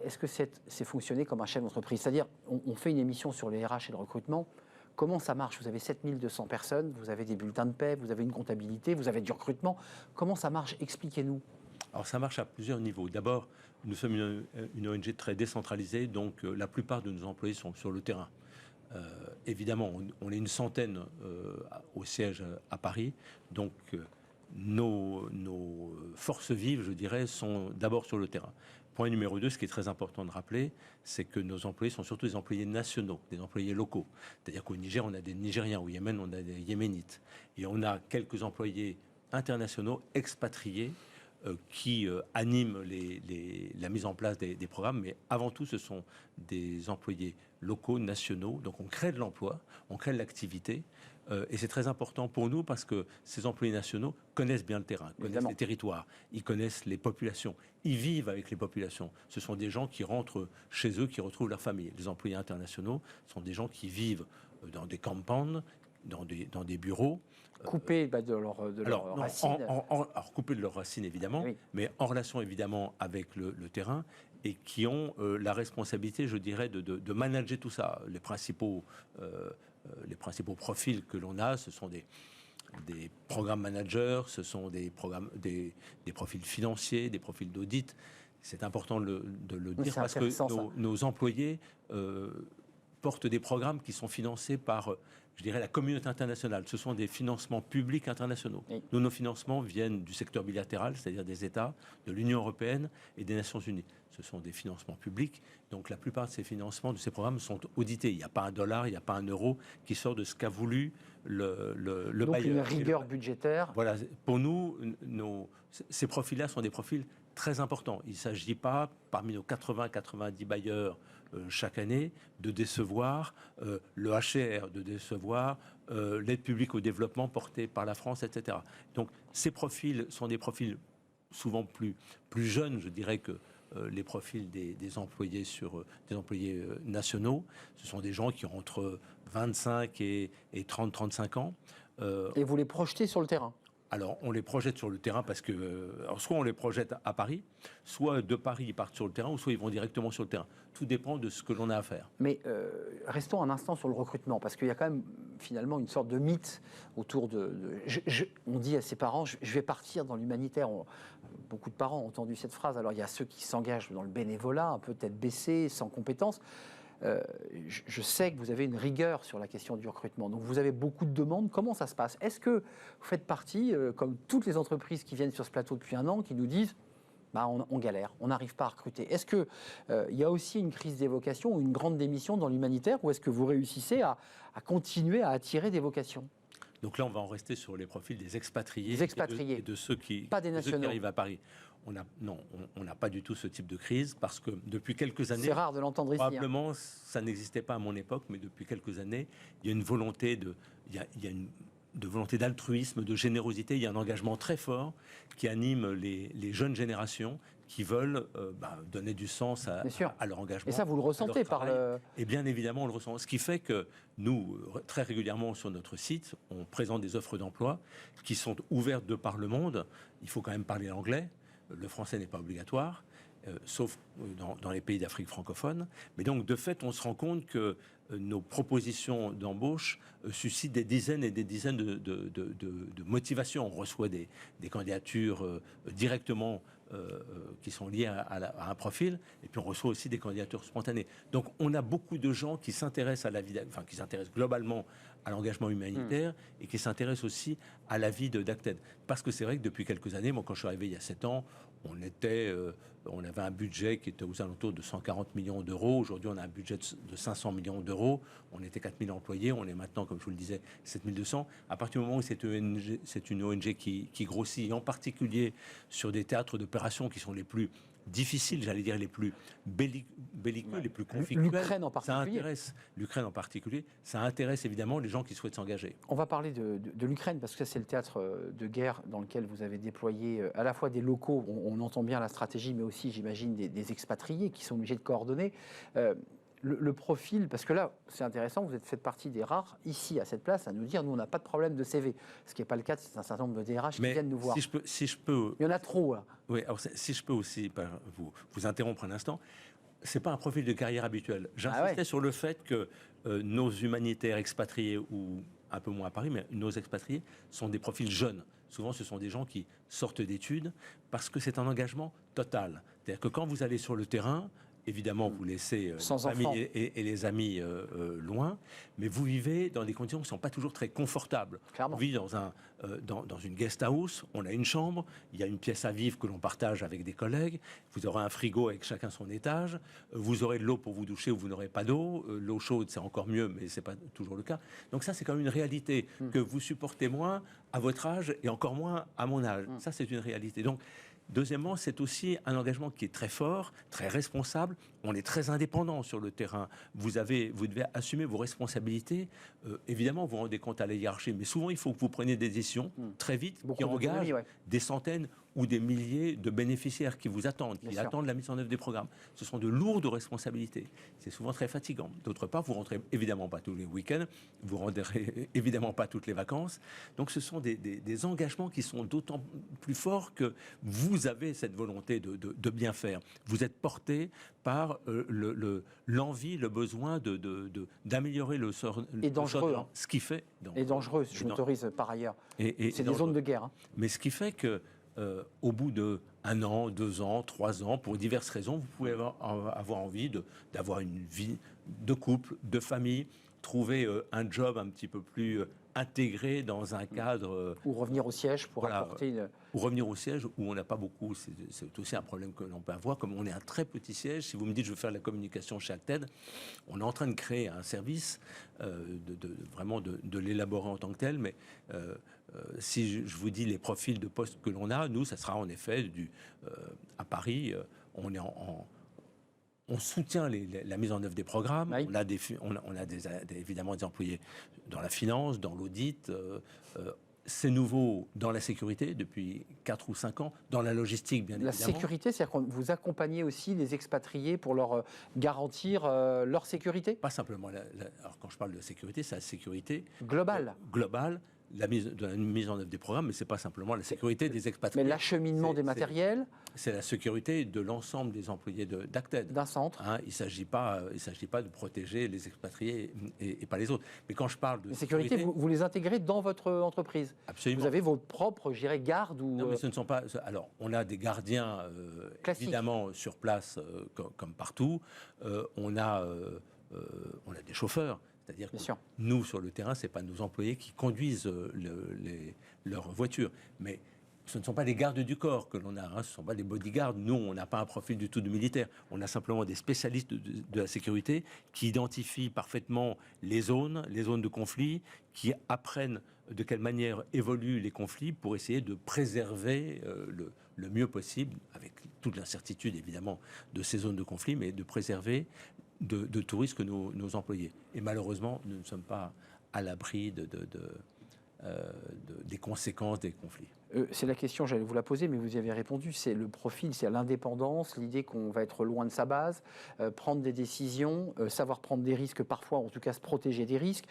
est-ce que c'est fonctionner comme un chef d'entreprise? C'est-à-dire, on fait une émission sur les RH et le recrutement. Comment ça marche? Vous avez 7200 personnes, vous avez des bulletins de paie, vous avez une comptabilité, vous avez du recrutement. Comment ça marche? Expliquez-nous. Alors ça marche à plusieurs niveaux. D'abord, nous sommes une ONG très décentralisée, donc la plupart de nos employés sont sur le terrain. Évidemment, on est une centaine au siège à Paris, donc nos forces vives, je dirais, sont d'abord sur le terrain. Point numéro 2, ce qui est très important de rappeler, c'est que nos employés sont surtout des employés nationaux, des employés locaux. C'est-à-dire qu'au Niger, on a des Nigériens, au Yémen, on a des Yéménites. Et on a quelques employés internationaux expatriés qui animent la mise en place des programmes, mais avant tout, ce sont des employés locaux, nationaux. Donc on crée de l'emploi, on crée de l'activité. Et c'est très important pour nous parce que ces employés nationaux connaissent bien le terrain, connaissent les territoires, ils connaissent les populations, ils vivent avec les populations. Ce sont des gens qui rentrent chez eux, qui retrouvent leur famille. Les employés internationaux sont des gens qui vivent dans des compounds, dans des bureaux. Coupés de leurs racines. Alors coupés de leurs racines, évidemment, oui, mais en relation, évidemment, avec le terrain, et qui ont la responsabilité, je dirais, de manager tout ça. Les principaux profils que l'on a, ce sont des programmes managers, ce sont des profils financiers, des profils d'audit. C'est important de le dire parce que nos employés portent des programmes qui sont financés par, je dirais, la communauté internationale. Ce sont des financements publics internationaux. Oui. Nos financements viennent du secteur bilatéral, c'est-à-dire des États, de l'Union européenne et des Nations unies. Ce sont des financements publics. Donc la plupart de ces financements, de ces programmes sont audités. Il n'y a pas $1, il n'y a pas €1 qui sort de ce qu'a voulu le donc bailleur. Une rigueur budgétaire. Voilà. Pour nous, ces profils-là sont des profils très importants. Il ne s'agit pas, parmi nos 80-90 bailleurs chaque année, de décevoir le HR, de décevoir l'aide publique au développement portée par la France, etc. Donc ces profils sont des profils souvent plus jeunes, je dirais, que les profils des employés nationaux. Ce sont des gens qui ont entre 25 et 30-35 ans. Et vous les projetez sur le terrain ? Alors, on les projette sur le terrain parce que, soit on les projette à Paris, soit de Paris ils partent sur le terrain, ou soit ils vont directement sur le terrain. Tout dépend de ce que l'on a à faire. Mais restons un instant sur le recrutement, parce qu'il y a quand même finalement une sorte de mythe autour on dit à ses parents, je vais partir dans l'humanitaire. Beaucoup de parents ont entendu cette phrase. Alors il y a ceux qui s'engagent dans le bénévolat, un peu tête baissée, sans compétences. Je sais que vous avez une rigueur sur la question du recrutement, donc vous avez beaucoup de demandes. Comment ça se passe ? Est-ce que vous faites partie, comme toutes les entreprises qui viennent sur ce plateau depuis un an, qui nous disent on galère, on n'arrive pas à recruter ? Est-ce qu'il y a aussi une crise des vocations ou une grande démission dans l'humanitaire, ou est-ce que vous réussissez à continuer à attirer des vocations ? Donc là, on va en rester sur les profils des expatriés, et de ceux qui arrivent à Paris. On n'a pas du tout ce type de crise parce que depuis quelques années... C'est rare de l'entendre ici. Probablement, ça n'existait pas à mon époque, mais depuis quelques années, il y a une volonté de volonté d'altruisme, de générosité. Il y a un engagement très fort qui anime les jeunes générations qui veulent donner du sens à leur engagement. Et ça, vous le ressentez par le... Et bien évidemment, on le ressent. Ce qui fait que nous, très régulièrement sur notre site, on présente des offres d'emploi qui sont ouvertes de par le monde. Il faut quand même parler l'anglais. Le français n'est pas obligatoire, sauf dans les pays d'Afrique francophone. Mais donc, de fait, on se rend compte que nos propositions d'embauche suscitent des dizaines et des dizaines de motivations. On reçoit des candidatures directement qui sont liées à un profil, et puis on reçoit aussi des candidatures spontanées. Donc, on a beaucoup de gens qui s'intéressent à la vie, qui s'intéressent globalement à l'engagement humanitaire et qui s'intéressent aussi à la vie d'Acted. Parce que c'est vrai que depuis quelques années, moi quand je suis arrivé il y a 7 ans, on avait un budget qui était aux alentours de 140 millions d'euros. Aujourd'hui, on a un budget de 500 millions d'euros. On était 4000 employés. On est maintenant, comme je vous le disais, 7200. À partir du moment où c'est une ONG qui grossit, et en particulier sur des théâtres d'opération qui sont les plus difficiles, j'allais dire les plus belliqueux, les plus conflictuels. L'Ukraine en particulier. L'Ukraine en particulier, ça intéresse évidemment les gens qui souhaitent s'engager. On va parler de l'Ukraine, parce que c'est le théâtre de guerre dans lequel vous avez déployé à la fois des locaux, on entend bien la stratégie, mais aussi, j'imagine, des expatriés qui sont obligés de coordonner. Le profil, parce que là, c'est intéressant, vous faites partie des rares, ici, à cette place, à nous dire, nous, on n'a pas de problème de CV. Ce qui n'est pas le cas, c'est un certain nombre de DRH qui viennent nous voir. Si je peux... Il y en a trop, là. Oui, alors si je peux aussi vous interrompre un instant, c'est pas un profil de carrière habituel. J'insistais sur le fait que nos humanitaires expatriés, ou un peu moins à Paris, mais nos expatriés, sont des profils jeunes. Souvent, ce sont des gens qui sortent d'études parce que c'est un engagement total. C'est-à-dire que quand vous allez sur le terrain, évidemment, vous laissez la famille et les amis loin, mais vous vivez dans des conditions qui ne sont pas toujours très confortables. Clairement. On vit dans une guest house, on a une chambre, il y a une pièce à vivre que l'on partage avec des collègues, vous aurez un frigo avec chacun son étage, vous aurez de l'eau pour vous doucher ou vous n'aurez pas d'eau, l'eau chaude c'est encore mieux, mais ce n'est pas toujours le cas. Donc ça, c'est quand même une réalité que vous supportez moins à votre âge et encore moins à mon âge. Ça, c'est une réalité. Donc, Deuxièmement, c'est aussi un engagement qui est très fort, très responsable. On est très indépendant sur le terrain. Vous devez assumer vos responsabilités. Évidemment, vous vous rendez compte à la hiérarchie, mais souvent, il faut que vous preniez des décisions très vite qui engagent des centaines ou des milliers de bénéficiaires qui vous attendent, qui attendent la mise en œuvre des programmes. Ce sont de lourdes responsabilités. C'est souvent très fatigant. D'autre part, vous rentrez évidemment pas tous les week-ends, vous rentrez évidemment pas toutes les vacances. Donc ce sont des engagements qui sont d'autant plus forts que vous avez cette volonté de bien faire. Vous êtes porté par l'envie, le besoin d'améliorer le sort. Et dangereux. Ce qui fait... Et dangereux, je m'autorise par ailleurs. C'est des zones de guerre. Hein. Mais ce qui fait que au bout de 1 an, 2 ans, 3 ans, pour diverses raisons, vous pouvez avoir envie d'avoir une vie de couple, de famille, trouver un job un petit peu plus intégré dans un cadre... Ou revenir au siège pour apporter... Ou revenir au siège où on n'a pas beaucoup. C'est aussi un problème que l'on peut avoir. Comme on est un très petit siège, si vous me dites je veux faire de la communication chez Acted, on est en train de créer un service, vraiment de l'élaborer en tant que tel, mais... si je vous dis les profils de postes que l'on a, nous, ça sera en effet à Paris, on soutient la mise en œuvre des programmes. Oui. On a évidemment des employés dans la finance, dans l'audit. C'est nouveau dans la sécurité depuis 4 ou 5 ans, dans la logistique, bien évidemment. La sécurité, c'est-à-dire que vous accompagnez aussi les expatriés pour leur garantir leur sécurité ? Pas simplement. Alors, quand je parle de sécurité, c'est la sécurité globale. Globale. La mise en œuvre des programmes, mais ce n'est pas simplement la sécurité des expatriés. Mais l'acheminement des matériels. C'est la sécurité de l'ensemble des employés d'Acted. D'un centre. Hein, il ne s'agit pas de protéger les expatriés et pas les autres. Mais quand je parle de sécurité, vous les intégrez dans votre entreprise. Absolument. Vous avez vos propres, je dirais, gardes ou... Non, mais ce ne sont pas... Alors, on a des gardiens, évidemment, sur place, comme partout. On a des chauffeurs. C'est-à-dire que nous, sur le terrain, ce n'est pas nos employés qui conduisent leurs voitures. Mais ce ne sont pas les gardes du corps que l'on a, ce ne sont pas des bodyguards. Nous, on n'a pas un profil du tout de militaire. On a simplement des spécialistes de la sécurité qui identifient parfaitement les zones de conflit, qui apprennent de quelle manière évoluent les conflits pour essayer de préserver le mieux possible, avec toute l'incertitude évidemment de ces zones de conflit, mais de préserver de tout risque nos employés. Et malheureusement, nous ne sommes pas à l'abri des conséquences des conflits. C'est la question, j'allais vous la poser, mais vous y avez répondu. C'est le profil, c'est l'indépendance, l'idée qu'on va être loin de sa base, prendre des décisions, savoir prendre des risques parfois, en tout cas se protéger des risques.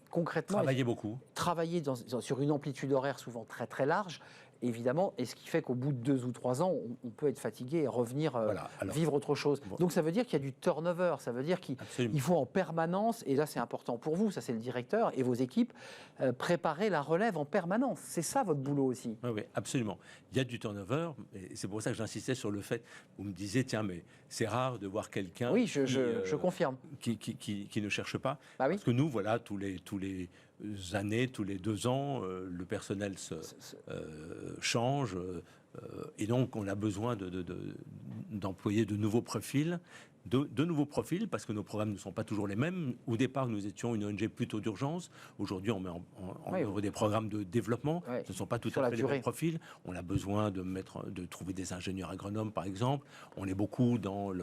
Concrètement, travailler beaucoup. Travailler sur une amplitude horaire souvent très très large. Évidemment, et ce qui fait qu'au bout de 2 ou 3 ans, on peut être fatigué et revenir vivre autre chose. Bon. Donc ça veut dire qu'il y a du turnover, ça veut dire qu'il faut en permanence, et là c'est important pour vous, ça c'est le directeur et vos équipes, préparer la relève en permanence. C'est ça votre boulot aussi. Oui, absolument. Il y a du turnover, et c'est pour ça que j'insistais sur le fait, vous me disiez, tiens, mais c'est rare de voir quelqu'un je confirme. Qui ne cherche pas. Bah oui. Parce que nous, voilà, tous les années, tous les 2 ans, le personnel change et donc on a besoin d'employer de nouveaux profils, de nouveaux profils parce que nos programmes ne sont pas toujours les mêmes. Au départ, nous étions une ONG plutôt d'urgence. Aujourd'hui, on met en œuvre des programmes de développement. Ce ne sont pas tout à fait les mêmes profils. On a besoin de trouver des ingénieurs agronomes, par exemple. On est beaucoup dans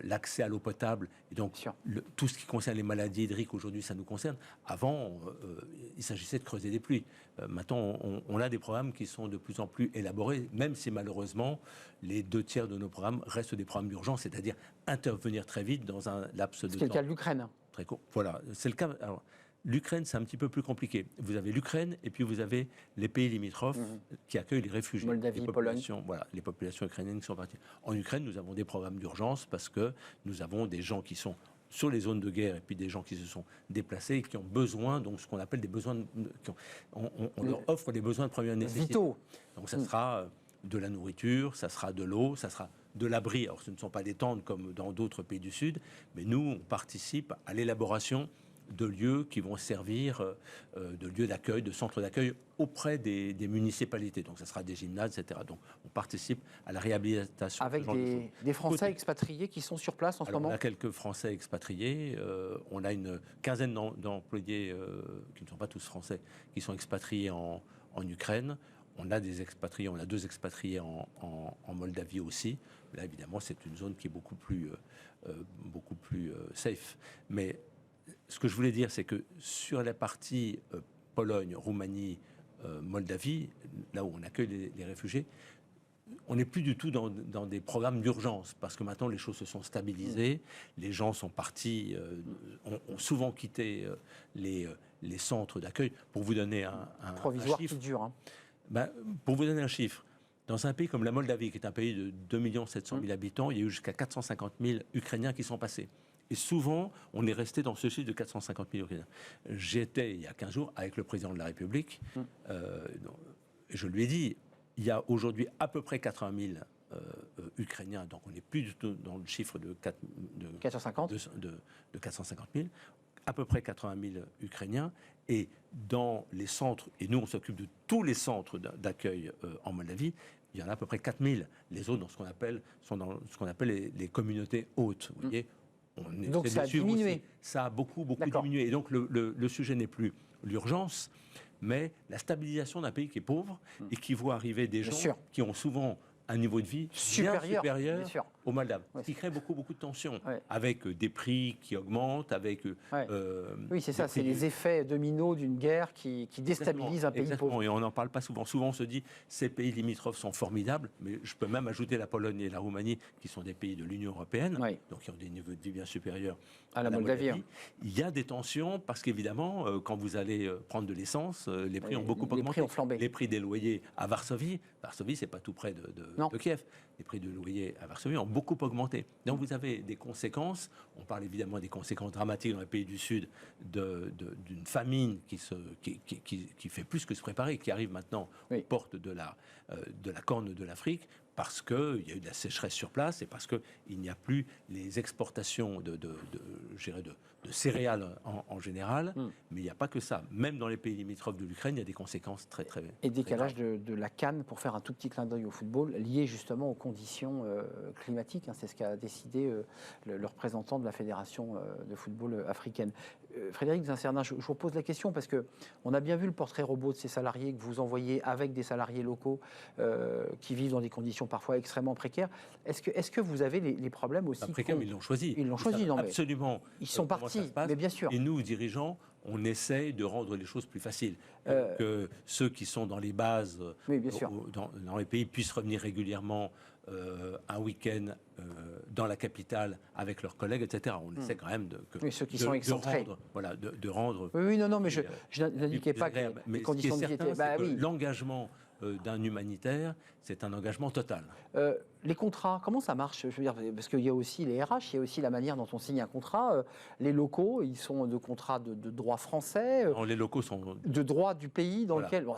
l'accès à l'eau potable. Et donc, tout ce qui concerne les maladies hydriques, aujourd'hui, ça nous concerne. Avant, il s'agissait de creuser des puits. Maintenant, on a des programmes qui sont de plus en plus élaborés, même si malheureusement, les 2 tiers de nos programmes restent des programmes d'urgence, c'est-à-dire intervenir très vite dans un laps de temps. C'est le cas de l'Ukraine. Très court. Voilà, c'est le cas. Alors, l'Ukraine, c'est un petit peu plus compliqué. Vous avez l'Ukraine et puis vous avez les pays limitrophes qui accueillent les réfugiés. Moldavie, Pologne. Voilà, les populations ukrainiennes qui sont parties. En Ukraine, nous avons des programmes d'urgence parce que nous avons des gens qui sont sur les zones de guerre et puis des gens qui se sont déplacés et qui ont besoin, donc ce qu'on appelle des besoins, on leur offre des besoins de première nécessité. Vitaux. Donc ça sera de la nourriture, ça sera de l'eau, ça sera de l'abri. Alors ce ne sont pas des tentes comme dans d'autres pays du Sud, mais nous, on participe à l'élaboration de lieux qui vont servir de lieux d'accueil, de centres d'accueil auprès des municipalités. Donc, ça sera des gymnases, etc. Donc, on participe à la réhabilitation. Avec des Français expatriés qui sont sur place en ce moment. On a quelques Français expatriés. On a une quinzaine d'employés qui ne sont pas tous français, qui sont expatriés en Ukraine. on a des expatriés, on a 2 expatriés en Moldavie aussi. Là, évidemment, c'est une zone qui est beaucoup plus safe. Mais ce que je voulais dire, c'est que sur la partie Pologne, Roumanie, Moldavie, là où on accueille les réfugiés, on n'est plus du tout dans des programmes d'urgence, parce que maintenant les choses se sont stabilisées, les gens sont partis, ont souvent quitté les centres d'accueil. Pour vous donner un chiffre, qui dure. Hein. Pour vous donner un chiffre, dans un pays comme la Moldavie, qui est un pays de 2 700 000 habitants, il y a eu jusqu'à 450 000 Ukrainiens qui sont passés. Et souvent, on est resté dans ce chiffre de 450 000 Ukrainiens. J'étais, il y a 15 jours, avec le président de la République. Je lui ai dit, il y a aujourd'hui à peu près 80 000 Ukrainiens, donc on n'est plus du tout dans le chiffre de 450 000, à peu près 80 000 Ukrainiens, et dans les centres, et nous on s'occupe de tous les centres d'accueil en Moldavie, il y en a à peu près 4 000. Les autres sont dans ce qu'on appelle les communautés hautes. Vous voyez, donc ça a diminué. Ça a beaucoup diminué. Et donc le sujet n'est plus l'urgence, mais la stabilisation d'un pays qui est pauvre et qui voit arriver des gens qui ont souvent un niveau de vie supérieur au Moldave, ce qui crée beaucoup de tensions, avec des prix qui augmentent, avec... oui, c'est ça, c'est les effets dominos d'une guerre qui déstabilise un pays pauvre. Et on n'en parle pas souvent. Souvent, on se dit, ces pays limitrophes sont formidables, mais je peux même ajouter la Pologne et la Roumanie, qui sont des pays de l'Union européenne, donc qui ont des niveaux de vie bien supérieurs à la Moldavie. Il y a des tensions, parce qu'évidemment, quand vous allez prendre de l'essence, les prix ont beaucoup augmenté. Les prix ont flambé. Les prix des loyers à Varsovie, c'est pas tout près de Kiev, les prix de loyer à Varsovie ont beaucoup augmenté. Donc vous avez des conséquences, on parle évidemment des conséquences dramatiques dans les pays du Sud d'une famine qui fait plus que se préparer, qui arrive maintenant aux portes de la Corne de l'Afrique, parce qu'il y a eu de la sécheresse sur place et parce qu'il n'y a plus les exportations de céréales en général, mais il n'y a pas que ça. Même dans les pays limitrophes de l'Ukraine, il y a des conséquences très Et décalage de la CAN, pour faire un tout petit clin d'œil au football, lié justement aux conditions climatiques. C'est ce qu'a décidé le représentant de la Fédération de football africaine. Frédéric Zincernin, je vous pose la question parce qu'on a bien vu le portrait robot de ces salariés que vous envoyez avec des salariés locaux qui vivent dans des conditions parfois extrêmement précaires. Est-ce que vous avez les problèmes aussi précaires, mais ils l'ont choisi. Ils l'ont choisi, non mais absolument. Ils sont partis, mais bien sûr. Et nous, dirigeants, on essaye de rendre les choses plus faciles. Que ceux qui sont dans les bases, dans les pays, puissent revenir régulièrement un week-end dans la capitale avec leurs collègues, etc. On essaie quand même ceux qui sont excentrés. De rendre... Oui, non, mais je n'indiquais pas que les conditions de vie étaient... L'engagement d'un humanitaire, c'est un engagement total. Les contrats, comment ça marche? Je veux dire, parce qu'il y a aussi les RH, il y a aussi la manière dont on signe un contrat. Les locaux, ils sont de contrats de droit français. Non, les locaux sont... De droit du pays dans lequel... Bon,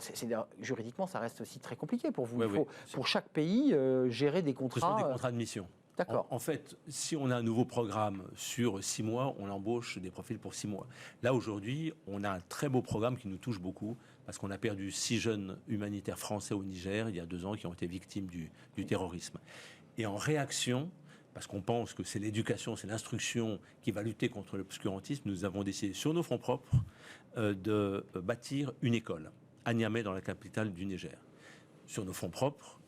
juridiquement, ça reste aussi très compliqué pour vous. Il faut, pour chaque pays, gérer des contrats... Ce sont des contrats de mission. D'accord. En fait, si on a un nouveau programme sur 6 mois, on embauche des profils pour 6 mois. Là, aujourd'hui, on a un très beau programme qui nous touche beaucoup, parce qu'on a perdu 6 jeunes humanitaires français au Niger, il y a 2 ans, qui ont été victimes du terrorisme. Et en réaction, parce qu'on pense que c'est l'éducation, c'est l'instruction qui va lutter contre l'obscurantisme, nous avons décidé, sur nos fonds propres, de bâtir une école à Niamey, dans la capitale du Niger. Sur nos fonds propres,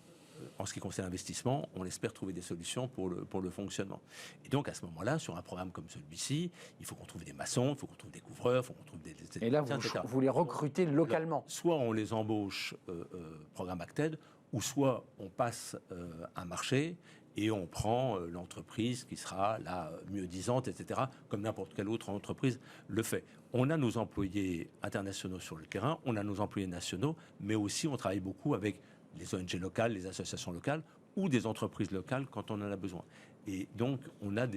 en ce qui concerne l'investissement, on espère trouver des solutions pour le fonctionnement. Et donc, à ce moment-là, sur un programme comme celui-ci, il faut qu'on trouve des maçons, il faut qu'on trouve des couvreurs, il faut qu'on trouve des... Et là, vous les recrutez localement. Soit on les embauche programme Acted, ou soit on passe un marché et on prend l'entreprise qui sera la mieux-disante, etc., comme n'importe quelle autre entreprise le fait. On a nos employés internationaux sur le terrain, on a nos employés nationaux, mais aussi on travaille beaucoup avec les ONG locales, les associations locales ou des entreprises locales quand on en a besoin. Et donc, on a un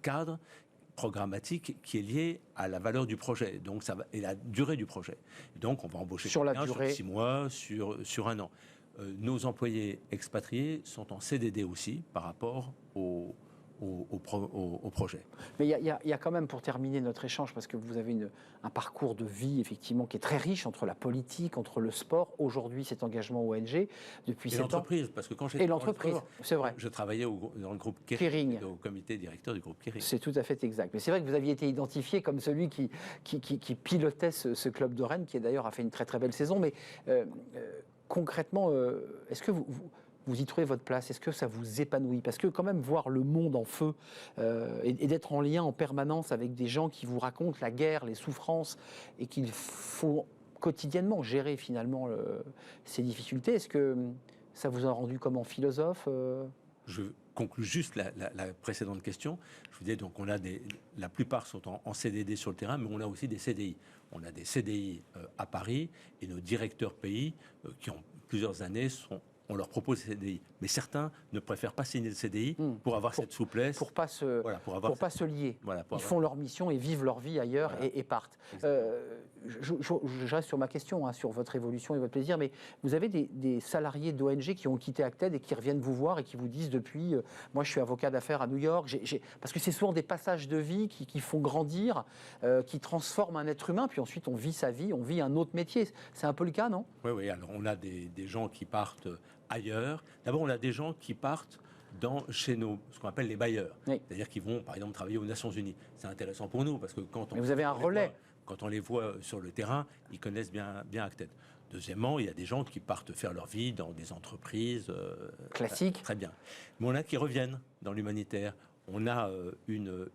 cadre programmatique qui est lié à la valeur du projet, donc et la durée du projet. Donc, on va embaucher sur la durée, sur 6 mois, sur 1 an. Nos employés expatriés sont en CDD aussi par rapport aux au projet. Mais il y a quand même, pour terminer notre échange, parce que vous avez un parcours de vie effectivement qui est très riche entre la politique, entre le sport, aujourd'hui cet engagement ONG, depuis 7 ans. Et l'entreprise, parce que quand j'étais dans le sport, c'est vrai. Je travaillais dans le groupe Kering, au comité directeur du groupe Kering. C'est tout à fait exact. Mais c'est vrai que vous aviez été identifié comme celui qui pilotait ce club de Rennes, qui d'ailleurs a fait une très très belle saison. Mais concrètement, est-ce que vous y trouvez votre place? Est-ce que ça vous épanouit? Parce que quand même voir le monde en feu et d'être en lien en permanence avec des gens qui vous racontent la guerre, les souffrances, et qu'il faut quotidiennement gérer finalement ces difficultés, est-ce que ça vous a rendu comment philosophe? Je conclue juste la précédente question. Je vous disais, donc on a la plupart sont en CDD sur le terrain, mais on a aussi des CDI. On a des CDI à Paris, et nos directeurs pays qui ont plusieurs années on leur propose des CDI. Mais certains ne préfèrent pas signer le CDI pour avoir cette souplesse. Pour pas se lier. Voilà, ils font leur mission et vivent leur vie ailleurs, voilà. et partent. Je reste sur ma question, sur votre évolution et votre plaisir, mais vous avez des salariés d'ONG qui ont quitté Acted et qui reviennent vous voir et qui vous disent depuis, moi je suis avocat d'affaires à New York, parce que c'est souvent des passages de vie qui font grandir, qui transforment un être humain, puis ensuite on vit sa vie, on vit un autre métier. C'est un peu le cas, non? Oui, alors on a des gens qui partent ailleurs. D'abord, on a des gens qui partent chez ce qu'on appelle les bailleurs. Oui. C'est-à-dire qu'ils vont, par exemple, travailler aux Nations Unies. C'est intéressant pour nous, parce que quand vous avez un relais. Quand on les voit sur le terrain, ils connaissent bien Acted. Deuxièmement, il y a des gens qui partent faire leur vie dans des entreprises classiques. Très bien. Mais on a qui reviennent dans l'humanitaire. On a une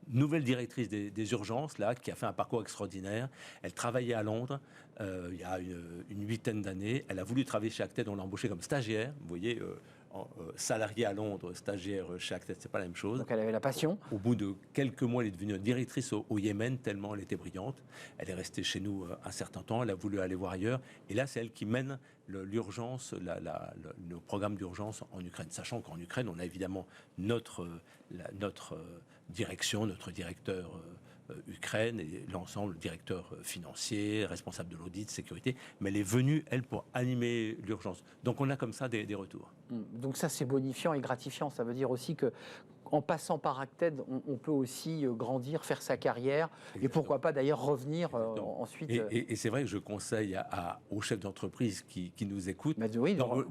nouvelle directrice des urgences, là, qui a fait un parcours extraordinaire. Elle travaillait à Londres il y a une 8aine d'années. Elle a voulu travailler chez Acted, on l'a embauchée comme stagiaire. Vous voyez, salariée à Londres, stagiaire chez Acted, c'est pas la même chose. Donc elle avait la passion. Au bout de quelques mois, elle est devenue directrice au Yémen, tellement elle était brillante. Elle est restée chez nous un certain temps, elle a voulu aller voir ailleurs. Et là, c'est elle qui mène l'urgence, le programme d'urgence en Ukraine. Sachant qu'en Ukraine, on a évidemment notre direction, notre directeur Ukraine et l'ensemble, directeur financier, responsable de l'audit, sécurité, mais elle est venue, elle, pour animer l'urgence. Donc on a comme ça des retours. Donc ça, c'est bonifiant et gratifiant. Ça veut dire aussi que en passant par Acted, on peut aussi grandir, faire sa carrière. Exactement. Et pourquoi pas d'ailleurs revenir ensuite. Et c'est vrai que je conseille aux chefs d'entreprise qui nous écoutent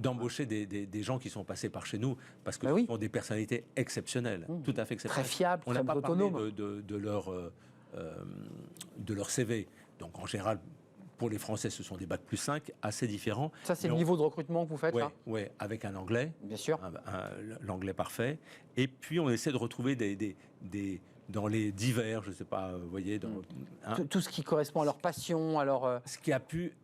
d'embaucher des gens qui sont passés par chez nous, parce que ce sont des personnalités exceptionnelles, tout à fait exceptionnelles. Très fiables, très autonomes. On n'a pas parlé de leur CV. Donc en général, pour les Français, ce sont des bacs +5, assez différents. Ça, c'est le niveau de recrutement que vous faites, là ? Oui, avec un anglais. Bien sûr. L'anglais parfait. Et puis, on essaie de retrouver dans les divers, je ne sais pas, vous voyez... Tout ce qui correspond à leur passion, à leur... Ce qui a pu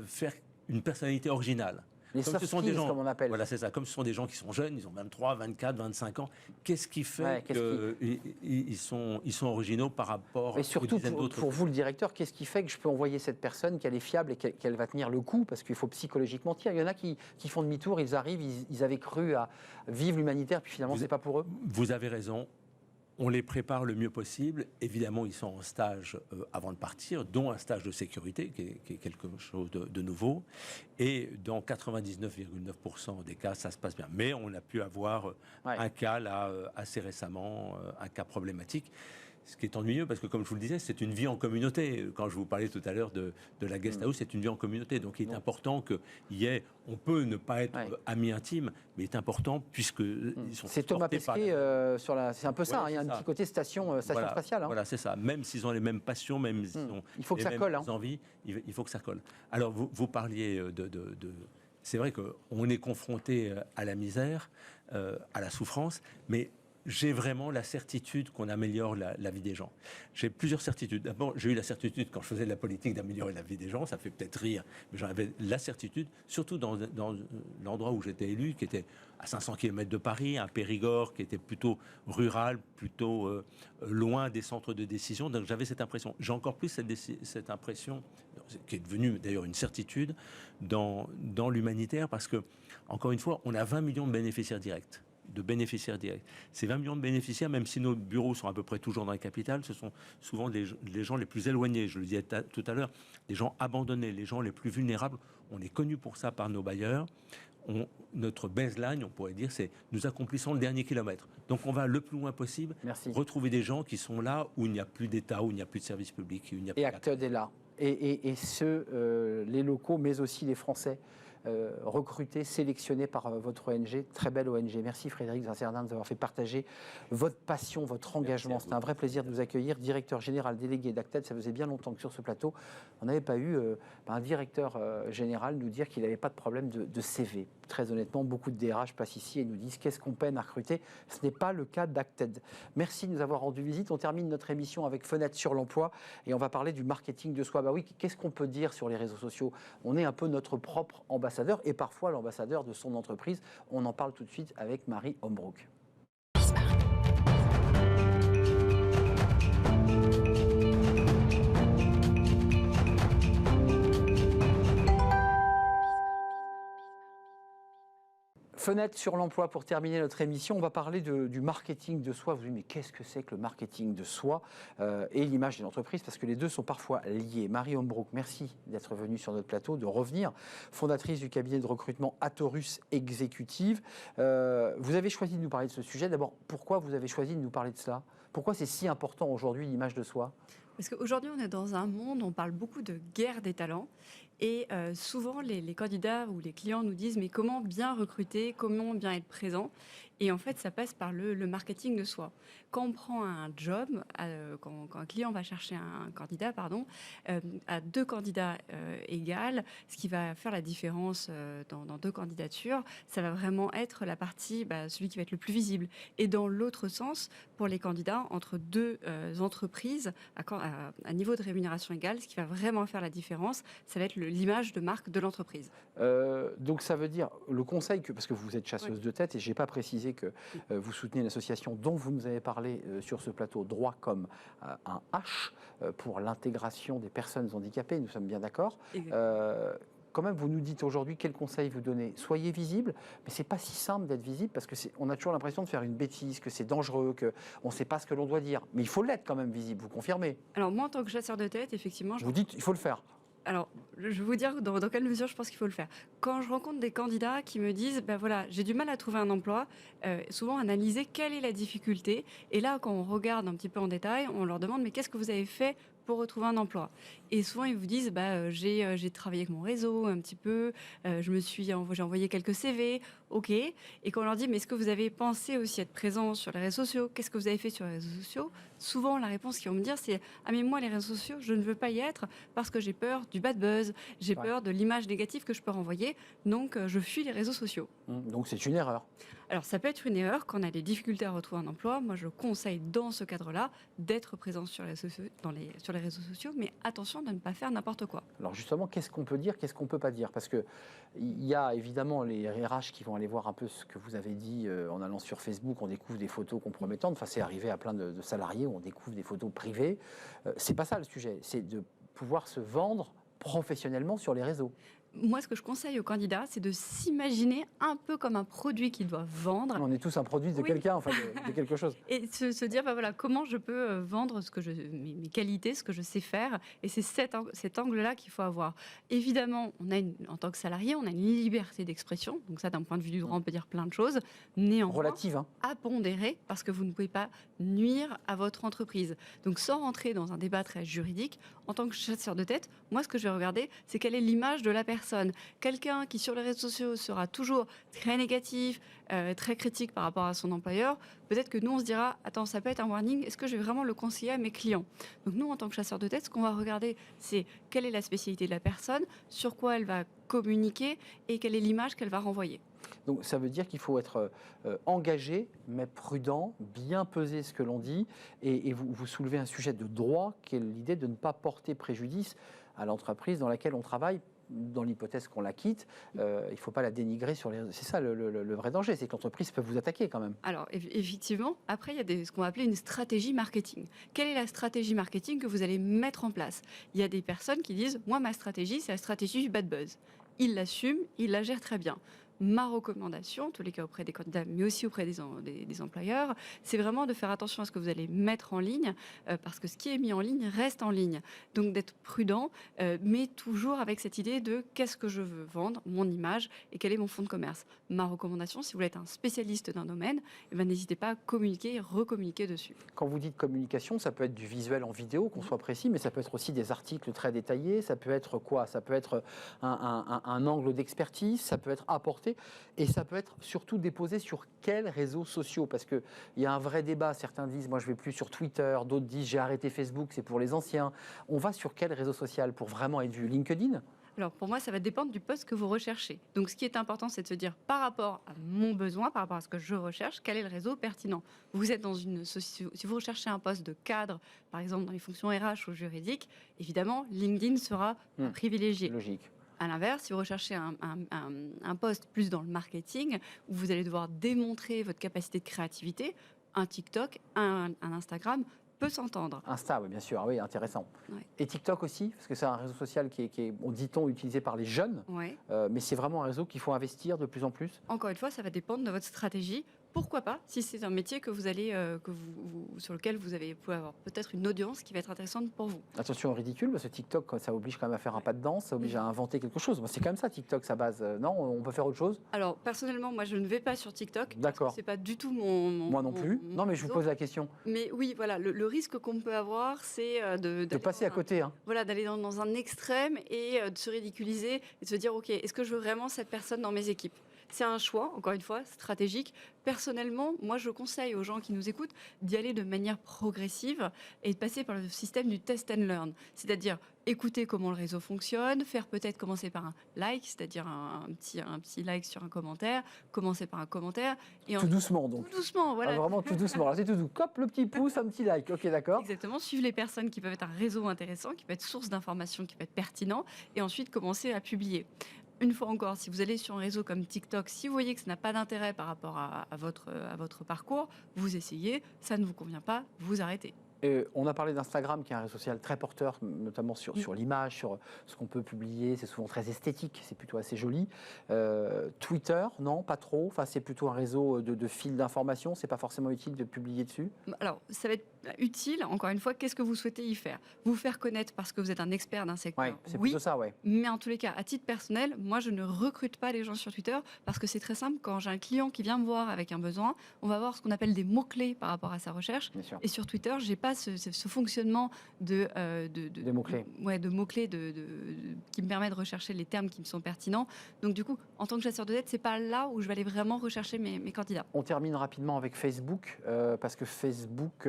faire une personnalité originale. Les soft skills, comme on appelle. Voilà, c'est ça. Comme ce sont des gens qui sont jeunes, ils ont 23, 24, 25 ans, qu'est-ce qui fait qu'ils sont originaux par rapport aux dizaines d'autres? Pour vous, le directeur, qu'est-ce qui fait que je peux envoyer cette personne, qu'elle est fiable et qu'elle va tenir le coup? Parce qu'il faut psychologiquement tenir. Il y en a qui font demi-tour, ils arrivent, ils avaient cru à vivre l'humanitaire, puis finalement, c'est pas pour eux. Vous avez raison. On les prépare le mieux possible. Évidemment, ils sont en stage avant de partir, dont un stage de sécurité, qui est quelque chose de nouveau. Et dans 99,9% des cas, ça se passe bien. Mais on a pu avoir un cas, là, assez récemment, un cas problématique. Ce qui est ennuyeux, parce que comme je vous le disais, c'est une vie en communauté. Quand je vous parlais tout à l'heure de la guest house, c'est une vie en communauté. Donc il est important qu'il y ait... On peut ne pas être amis intimes, mais il est important puisque ils sont... C'est Thomas Pesquet sur la... C'est un peu ça, il y a un petit côté station spatiale. Voilà, c'est ça. Même s'ils ont les mêmes passions, même s'ils ont il faut que les ça mêmes colle, envies, il faut que ça colle. Alors vous parliez de... C'est vrai qu'on est confronté à la misère, à la souffrance, mais... J'ai vraiment la certitude qu'on améliore la vie des gens. J'ai plusieurs certitudes. D'abord, j'ai eu la certitude quand je faisais de la politique d'améliorer la vie des gens. Ça fait peut-être rire, mais j'en avais la certitude, surtout dans l'endroit où j'étais élu, qui était à 500 km de Paris, un Périgord qui était plutôt rural, plutôt loin des centres de décision. Donc j'avais cette impression. J'ai encore plus cette impression, qui est devenue d'ailleurs une certitude, dans l'humanitaire, parce que, encore une fois, on a 20 millions de bénéficiaires directs. Ces 20 millions de bénéficiaires, même si nos bureaux sont à peu près toujours dans les capitales, ce sont souvent les gens les plus éloignés, je le disais tout à l'heure, les gens abandonnés, les gens les plus vulnérables. On est connus pour ça par nos bailleurs. notre baseline, on pourrait dire, c'est nous accomplissons le dernier kilomètre. Donc on va le plus loin possible, retrouver des gens qui sont là où il n'y a plus d'État, où il n'y a plus de services publics. Où il n'y a plus Acted est là. Et les locaux, mais aussi les Français, recrutés, sélectionnés par votre ONG, très belle ONG. Merci Frédéric Zinssernin de nous avoir fait partager votre passion, votre engagement. C'était un vrai plaisir de vous accueillir. Directeur général délégué d'Acted, ça faisait bien longtemps que sur ce plateau, on n'avait pas eu un directeur général nous dire qu'il n'avait pas de problème de CV. Très honnêtement, beaucoup de DRH passent ici et nous disent qu'est-ce qu'on peine à recruter. Ce n'est pas le cas d'Acted. Merci de nous avoir rendu visite. On termine notre émission avec Fenêtre sur l'emploi et on va parler du marketing de soi. Bah oui, qu'est-ce qu'on peut dire sur les réseaux sociaux? On est un peu notre propre ambassadeur et parfois l'ambassadeur de son entreprise. On en parle tout de suite avec Marie Hombrook. Fenêtre sur l'emploi pour terminer notre émission. On va parler du marketing de soi. Vous vous dites, mais qu'est-ce que c'est que le marketing de soi et l'image d'une entreprise? Parce que les deux sont parfois liés. Marie Hombrook, merci d'être venue sur notre plateau, de revenir. Fondatrice du cabinet de recrutement Atorus Exécutive. Vous avez choisi de nous parler de ce sujet. D'abord, pourquoi vous avez choisi de nous parler de cela? Pourquoi c'est si important aujourd'hui l'image de soi? Parce qu'aujourd'hui, on est dans un monde où on parle beaucoup de guerre des talents. Et souvent, les candidats ou les clients nous disent « mais comment bien recruter, comment bien être présent ?» Et en fait, ça passe par le marketing de soi. Quand on prend un job, quand un client va chercher un candidat, à deux candidats égales, ce qui va faire la différence dans deux candidatures, ça va vraiment être la partie, celui qui va être le plus visible. Et dans l'autre sens, pour les candidats, entre deux entreprises, à niveau de rémunération égale, ce qui va vraiment faire la différence, ça va être l'image de marque de l'entreprise. Donc ça veut dire, le conseil, parce que vous êtes chasseuse de tête, et je n'ai pas précisé que vous soutenez une association dont vous nous avez parlé sur ce plateau, Droit comme un H, pour l'intégration des personnes handicapées, nous sommes bien d'accord. Quand même, vous nous dites aujourd'hui quel conseil vous donnez. Soyez visible, mais c'est pas si simple d'être visible parce que on a toujours l'impression de faire une bêtise, que c'est dangereux, qu'on ne sait pas ce que l'on doit dire. Mais il faut l'être quand même visible, vous confirmez? Alors moi, en tant que chasseur de tête, effectivement... Vous dites il faut le faire. Alors, je vais vous dire dans quelle mesure je pense qu'il faut le faire. Quand je rencontre des candidats qui me disent voilà, j'ai du mal à trouver un emploi, souvent analyser quelle est la difficulté. Et là, quand on regarde un petit peu en détail, on leur demande mais qu'est-ce que vous avez fait pour retrouver un emploi? Et souvent, ils vous disent j'ai travaillé avec mon réseau un petit peu, j'ai envoyé quelques CV, ok. Et quand on leur dit mais est-ce que vous avez pensé aussi être présent sur les réseaux sociaux? Qu'est-ce que vous avez fait sur les réseaux sociaux? Souvent, la réponse qu'ils vont me dire, c'est ah mais moi les réseaux sociaux, je ne veux pas y être parce que j'ai peur du bad buzz, j'ai peur de l'image négative que je peux renvoyer, donc je fuis les réseaux sociaux. Donc c'est une erreur. Alors ça peut être une erreur quand on a des difficultés à retrouver un emploi. Moi je conseille dans ce cadre-là d'être présent sur les réseaux sociaux, mais attention de ne pas faire n'importe quoi. Alors justement, qu'est-ce qu'on peut dire, qu'est-ce qu'on ne peut pas dire? Parce qu'il y a évidemment les RH qui vont aller voir un peu ce que vous avez dit en allant sur Facebook, on découvre des photos compromettantes. Enfin, c'est arrivé à plein de salariés où on découvre des photos privées. C'est pas ça le sujet, c'est de pouvoir se vendre professionnellement sur les réseaux. Moi, ce que je conseille aux candidats, c'est de s'imaginer un peu comme un produit qu'ils doivent vendre. On est tous un produit de quelqu'un, enfin de quelque chose. Et se dire, voilà, comment je peux vendre mes qualités, ce que je sais faire. Et c'est cet angle-là qu'il faut avoir. Évidemment, en tant que salarié, on a une liberté d'expression. Donc ça, d'un point de vue du droit, on peut dire plein de choses. Néanmoins, relative, à pondérer, parce que vous ne pouvez pas nuire à votre entreprise. Donc sans rentrer dans un débat très juridique, en tant que chasseur de tête, moi, ce que je vais regarder, c'est quelle est l'image de la personne. Quelqu'un qui, sur les réseaux sociaux, sera toujours très négatif, très critique par rapport à son employeur, peut-être que nous, on se dira, attends, ça peut être un warning, est-ce que je vais vraiment le conseiller à mes clients? Donc nous, en tant que chasseurs de tête, ce qu'on va regarder, c'est quelle est la spécialité de la personne, sur quoi elle va communiquer et quelle est l'image qu'elle va renvoyer. Donc ça veut dire qu'il faut être engagé, mais prudent, bien peser ce que l'on dit. Et vous soulevez un sujet de droit, qui est l'idée de ne pas porter préjudice à l'entreprise dans laquelle on travaille. Dans l'hypothèse qu'on la quitte, il ne faut pas la dénigrer sur les... C'est ça le vrai danger, c'est que l'entreprise peut vous attaquer quand même. Alors effectivement, après il y a ce qu'on va appeler une stratégie marketing. Quelle est la stratégie marketing que vous allez mettre en place? Il y a des personnes qui disent, moi ma stratégie c'est la stratégie du bad buzz. Ils l'assument, ils la gèrent très bien. ma recommandation, en tous les cas auprès des candidats, mais aussi auprès des employeurs, c'est vraiment de faire attention à ce que vous allez mettre en ligne, parce que ce qui est mis en ligne reste en ligne. Donc d'être prudent, mais toujours avec cette idée de qu'est-ce que je veux vendre, mon image, et quel est mon fonds de commerce. Ma recommandation, si vous voulez être un spécialiste d'un domaine, n'hésitez pas à communiquer et recommuniquer dessus. Quand vous dites communication, ça peut être du visuel en vidéo, qu'on soit précis, mais ça peut être aussi des articles très détaillés, ça peut être quoi? Ça peut être un angle d'expertise, ça peut être apporté, et ça peut être surtout déposé sur quels réseaux sociaux? Parce qu'il y a un vrai débat, certains disent, moi je ne vais plus sur Twitter, d'autres disent, j'ai arrêté Facebook, c'est pour les anciens. On va sur quel réseau social pour vraiment être vu? LinkedIn? Alors pour moi, ça va dépendre du poste que vous recherchez. Donc ce qui est important, c'est de se dire par rapport à mon besoin, par rapport à ce que je recherche, quel est le réseau pertinent. Vous êtes dans si vous recherchez un poste de cadre, par exemple dans les fonctions RH ou juridiques, évidemment, LinkedIn sera privilégié. Logique. À l'inverse, si vous recherchez un poste plus dans le marketing, où vous allez devoir démontrer votre capacité de créativité, un TikTok, un Instagram peut s'entendre. Insta, oui, bien sûr, oui, intéressant. Ouais. Et TikTok aussi, parce que c'est un réseau social qui est dit-on, utilisé par les jeunes, Ouais. Mais c'est vraiment un réseau qu'il faut investir de plus en plus. Encore une fois, ça va dépendre de votre stratégie. Pourquoi pas, si c'est un métier que vous allez, sur lequel vous pouvez avoir peut-être une audience qui va être intéressante pour vous. Attention au ridicule, parce que TikTok, ça oblige quand même à faire un pas de danse, ça oblige à inventer quelque chose. C'est quand même ça, TikTok, sa base. Non, on peut faire autre chose? Alors, personnellement, moi, je ne vais pas sur TikTok. D'accord. C'est pas du tout mon Moi non plus. Non, mais je vous pose la question. Mais oui, voilà, le risque qu'on peut avoir, c'est de passer à côté. Voilà, d'aller dans un extrême et de se ridiculiser et de se dire, OK, est-ce que je veux vraiment cette personne dans mes équipes? C'est un choix, encore une fois, stratégique. Personnellement, moi, je conseille aux gens qui nous écoutent d'y aller de manière progressive et de passer par le système du test and learn. C'est-à-dire écouter comment le réseau fonctionne, faire peut-être commencer par un like, c'est-à-dire un petit like sur un commentaire, commencer par un commentaire. Et tout doucement, donc. Tout doucement, voilà. Vraiment tout doucement. Alors, c'est tout doux. Cop, le petit pouce, un petit like. OK, d'accord. Exactement. Suivre les personnes qui peuvent être un réseau intéressant, qui peut être source d'informations, qui peut être pertinent, et ensuite commencer à publier. Une fois encore, si vous allez sur un réseau comme TikTok, si vous voyez que ça n'a pas d'intérêt par rapport à votre parcours, vous essayez, ça ne vous convient pas, vous arrêtez. On a parlé d'Instagram, qui est un réseau social très porteur, notamment sur l'image, sur ce qu'on peut publier. C'est souvent très esthétique, c'est plutôt assez joli. Twitter, non, pas trop. Enfin, c'est plutôt un réseau de fil d'information. C'est pas forcément utile de publier dessus. Alors, ça va être utile. Encore une fois, qu'est-ce que vous souhaitez y faire? Vous faire connaître parce que vous êtes un expert d'un secteur. Ouais, c'est plutôt ça, ouais. Mais en tous les cas, à titre personnel, moi, je ne recrute pas les gens sur Twitter parce que c'est très simple. Quand j'ai un client qui vient me voir avec un besoin, on va voir ce qu'on appelle des mots-clés par rapport à sa recherche. Bien sûr. Et sur Twitter, j'ai pas ce fonctionnement des mots-clés. De mots-clés qui me permet de rechercher les termes qui me sont pertinents. Donc du coup, en tant que chasseur de tête, c'est pas là où je vais aller vraiment rechercher mes candidats. On termine rapidement avec Facebook, parce que Facebook,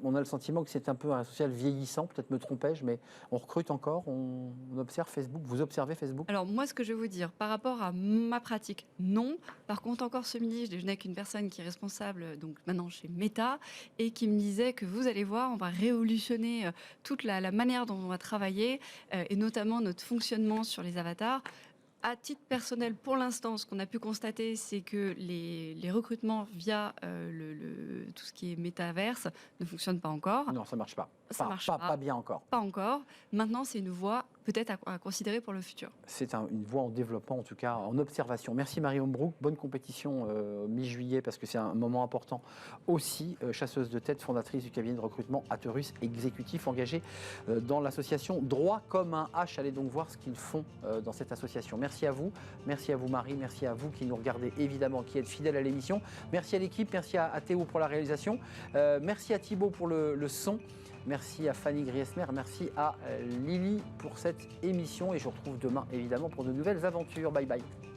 on a le sentiment que c'est un peu un social vieillissant, peut-être me trompais-je, mais on recrute encore, on observe Facebook. Vous observez Facebook? Alors moi, ce que je vais vous dire, par rapport à ma pratique, non. Par contre, encore ce midi, je déjeunais avec une personne qui est responsable, donc maintenant chez Meta, et qui me disait que vous allez voir, on va révolutionner toute la manière dont on va travailler, et notamment notre fonctionnement sur les avatars. À titre personnel, pour l'instant, ce qu'on a pu constater, c'est que les recrutements via tout ce qui est métaverse ne fonctionnent pas encore. Non, ça ne marche pas. Ça marche pas bien encore. Pas encore. Maintenant, c'est une voie peut-être à considérer pour le futur. C'est une voie en développement, en tout cas en observation. Merci Marie Hombrook. Bonne compétition mi-juillet, parce que c'est un moment important aussi. Chasseuse de tête, fondatrice du cabinet de recrutement Aterus Exécutif, engagée dans l'association Droit comme un H. Allez donc voir ce qu'ils font dans cette association. Merci à vous Marie, merci à vous qui nous regardez évidemment, qui êtes fidèles à l'émission. Merci à l'équipe, merci à Théo pour la réalisation, merci à Thibaut pour le son. Merci à Fanny Griesmer, merci à Lily pour cette émission et je vous retrouve demain évidemment pour de nouvelles aventures. Bye bye.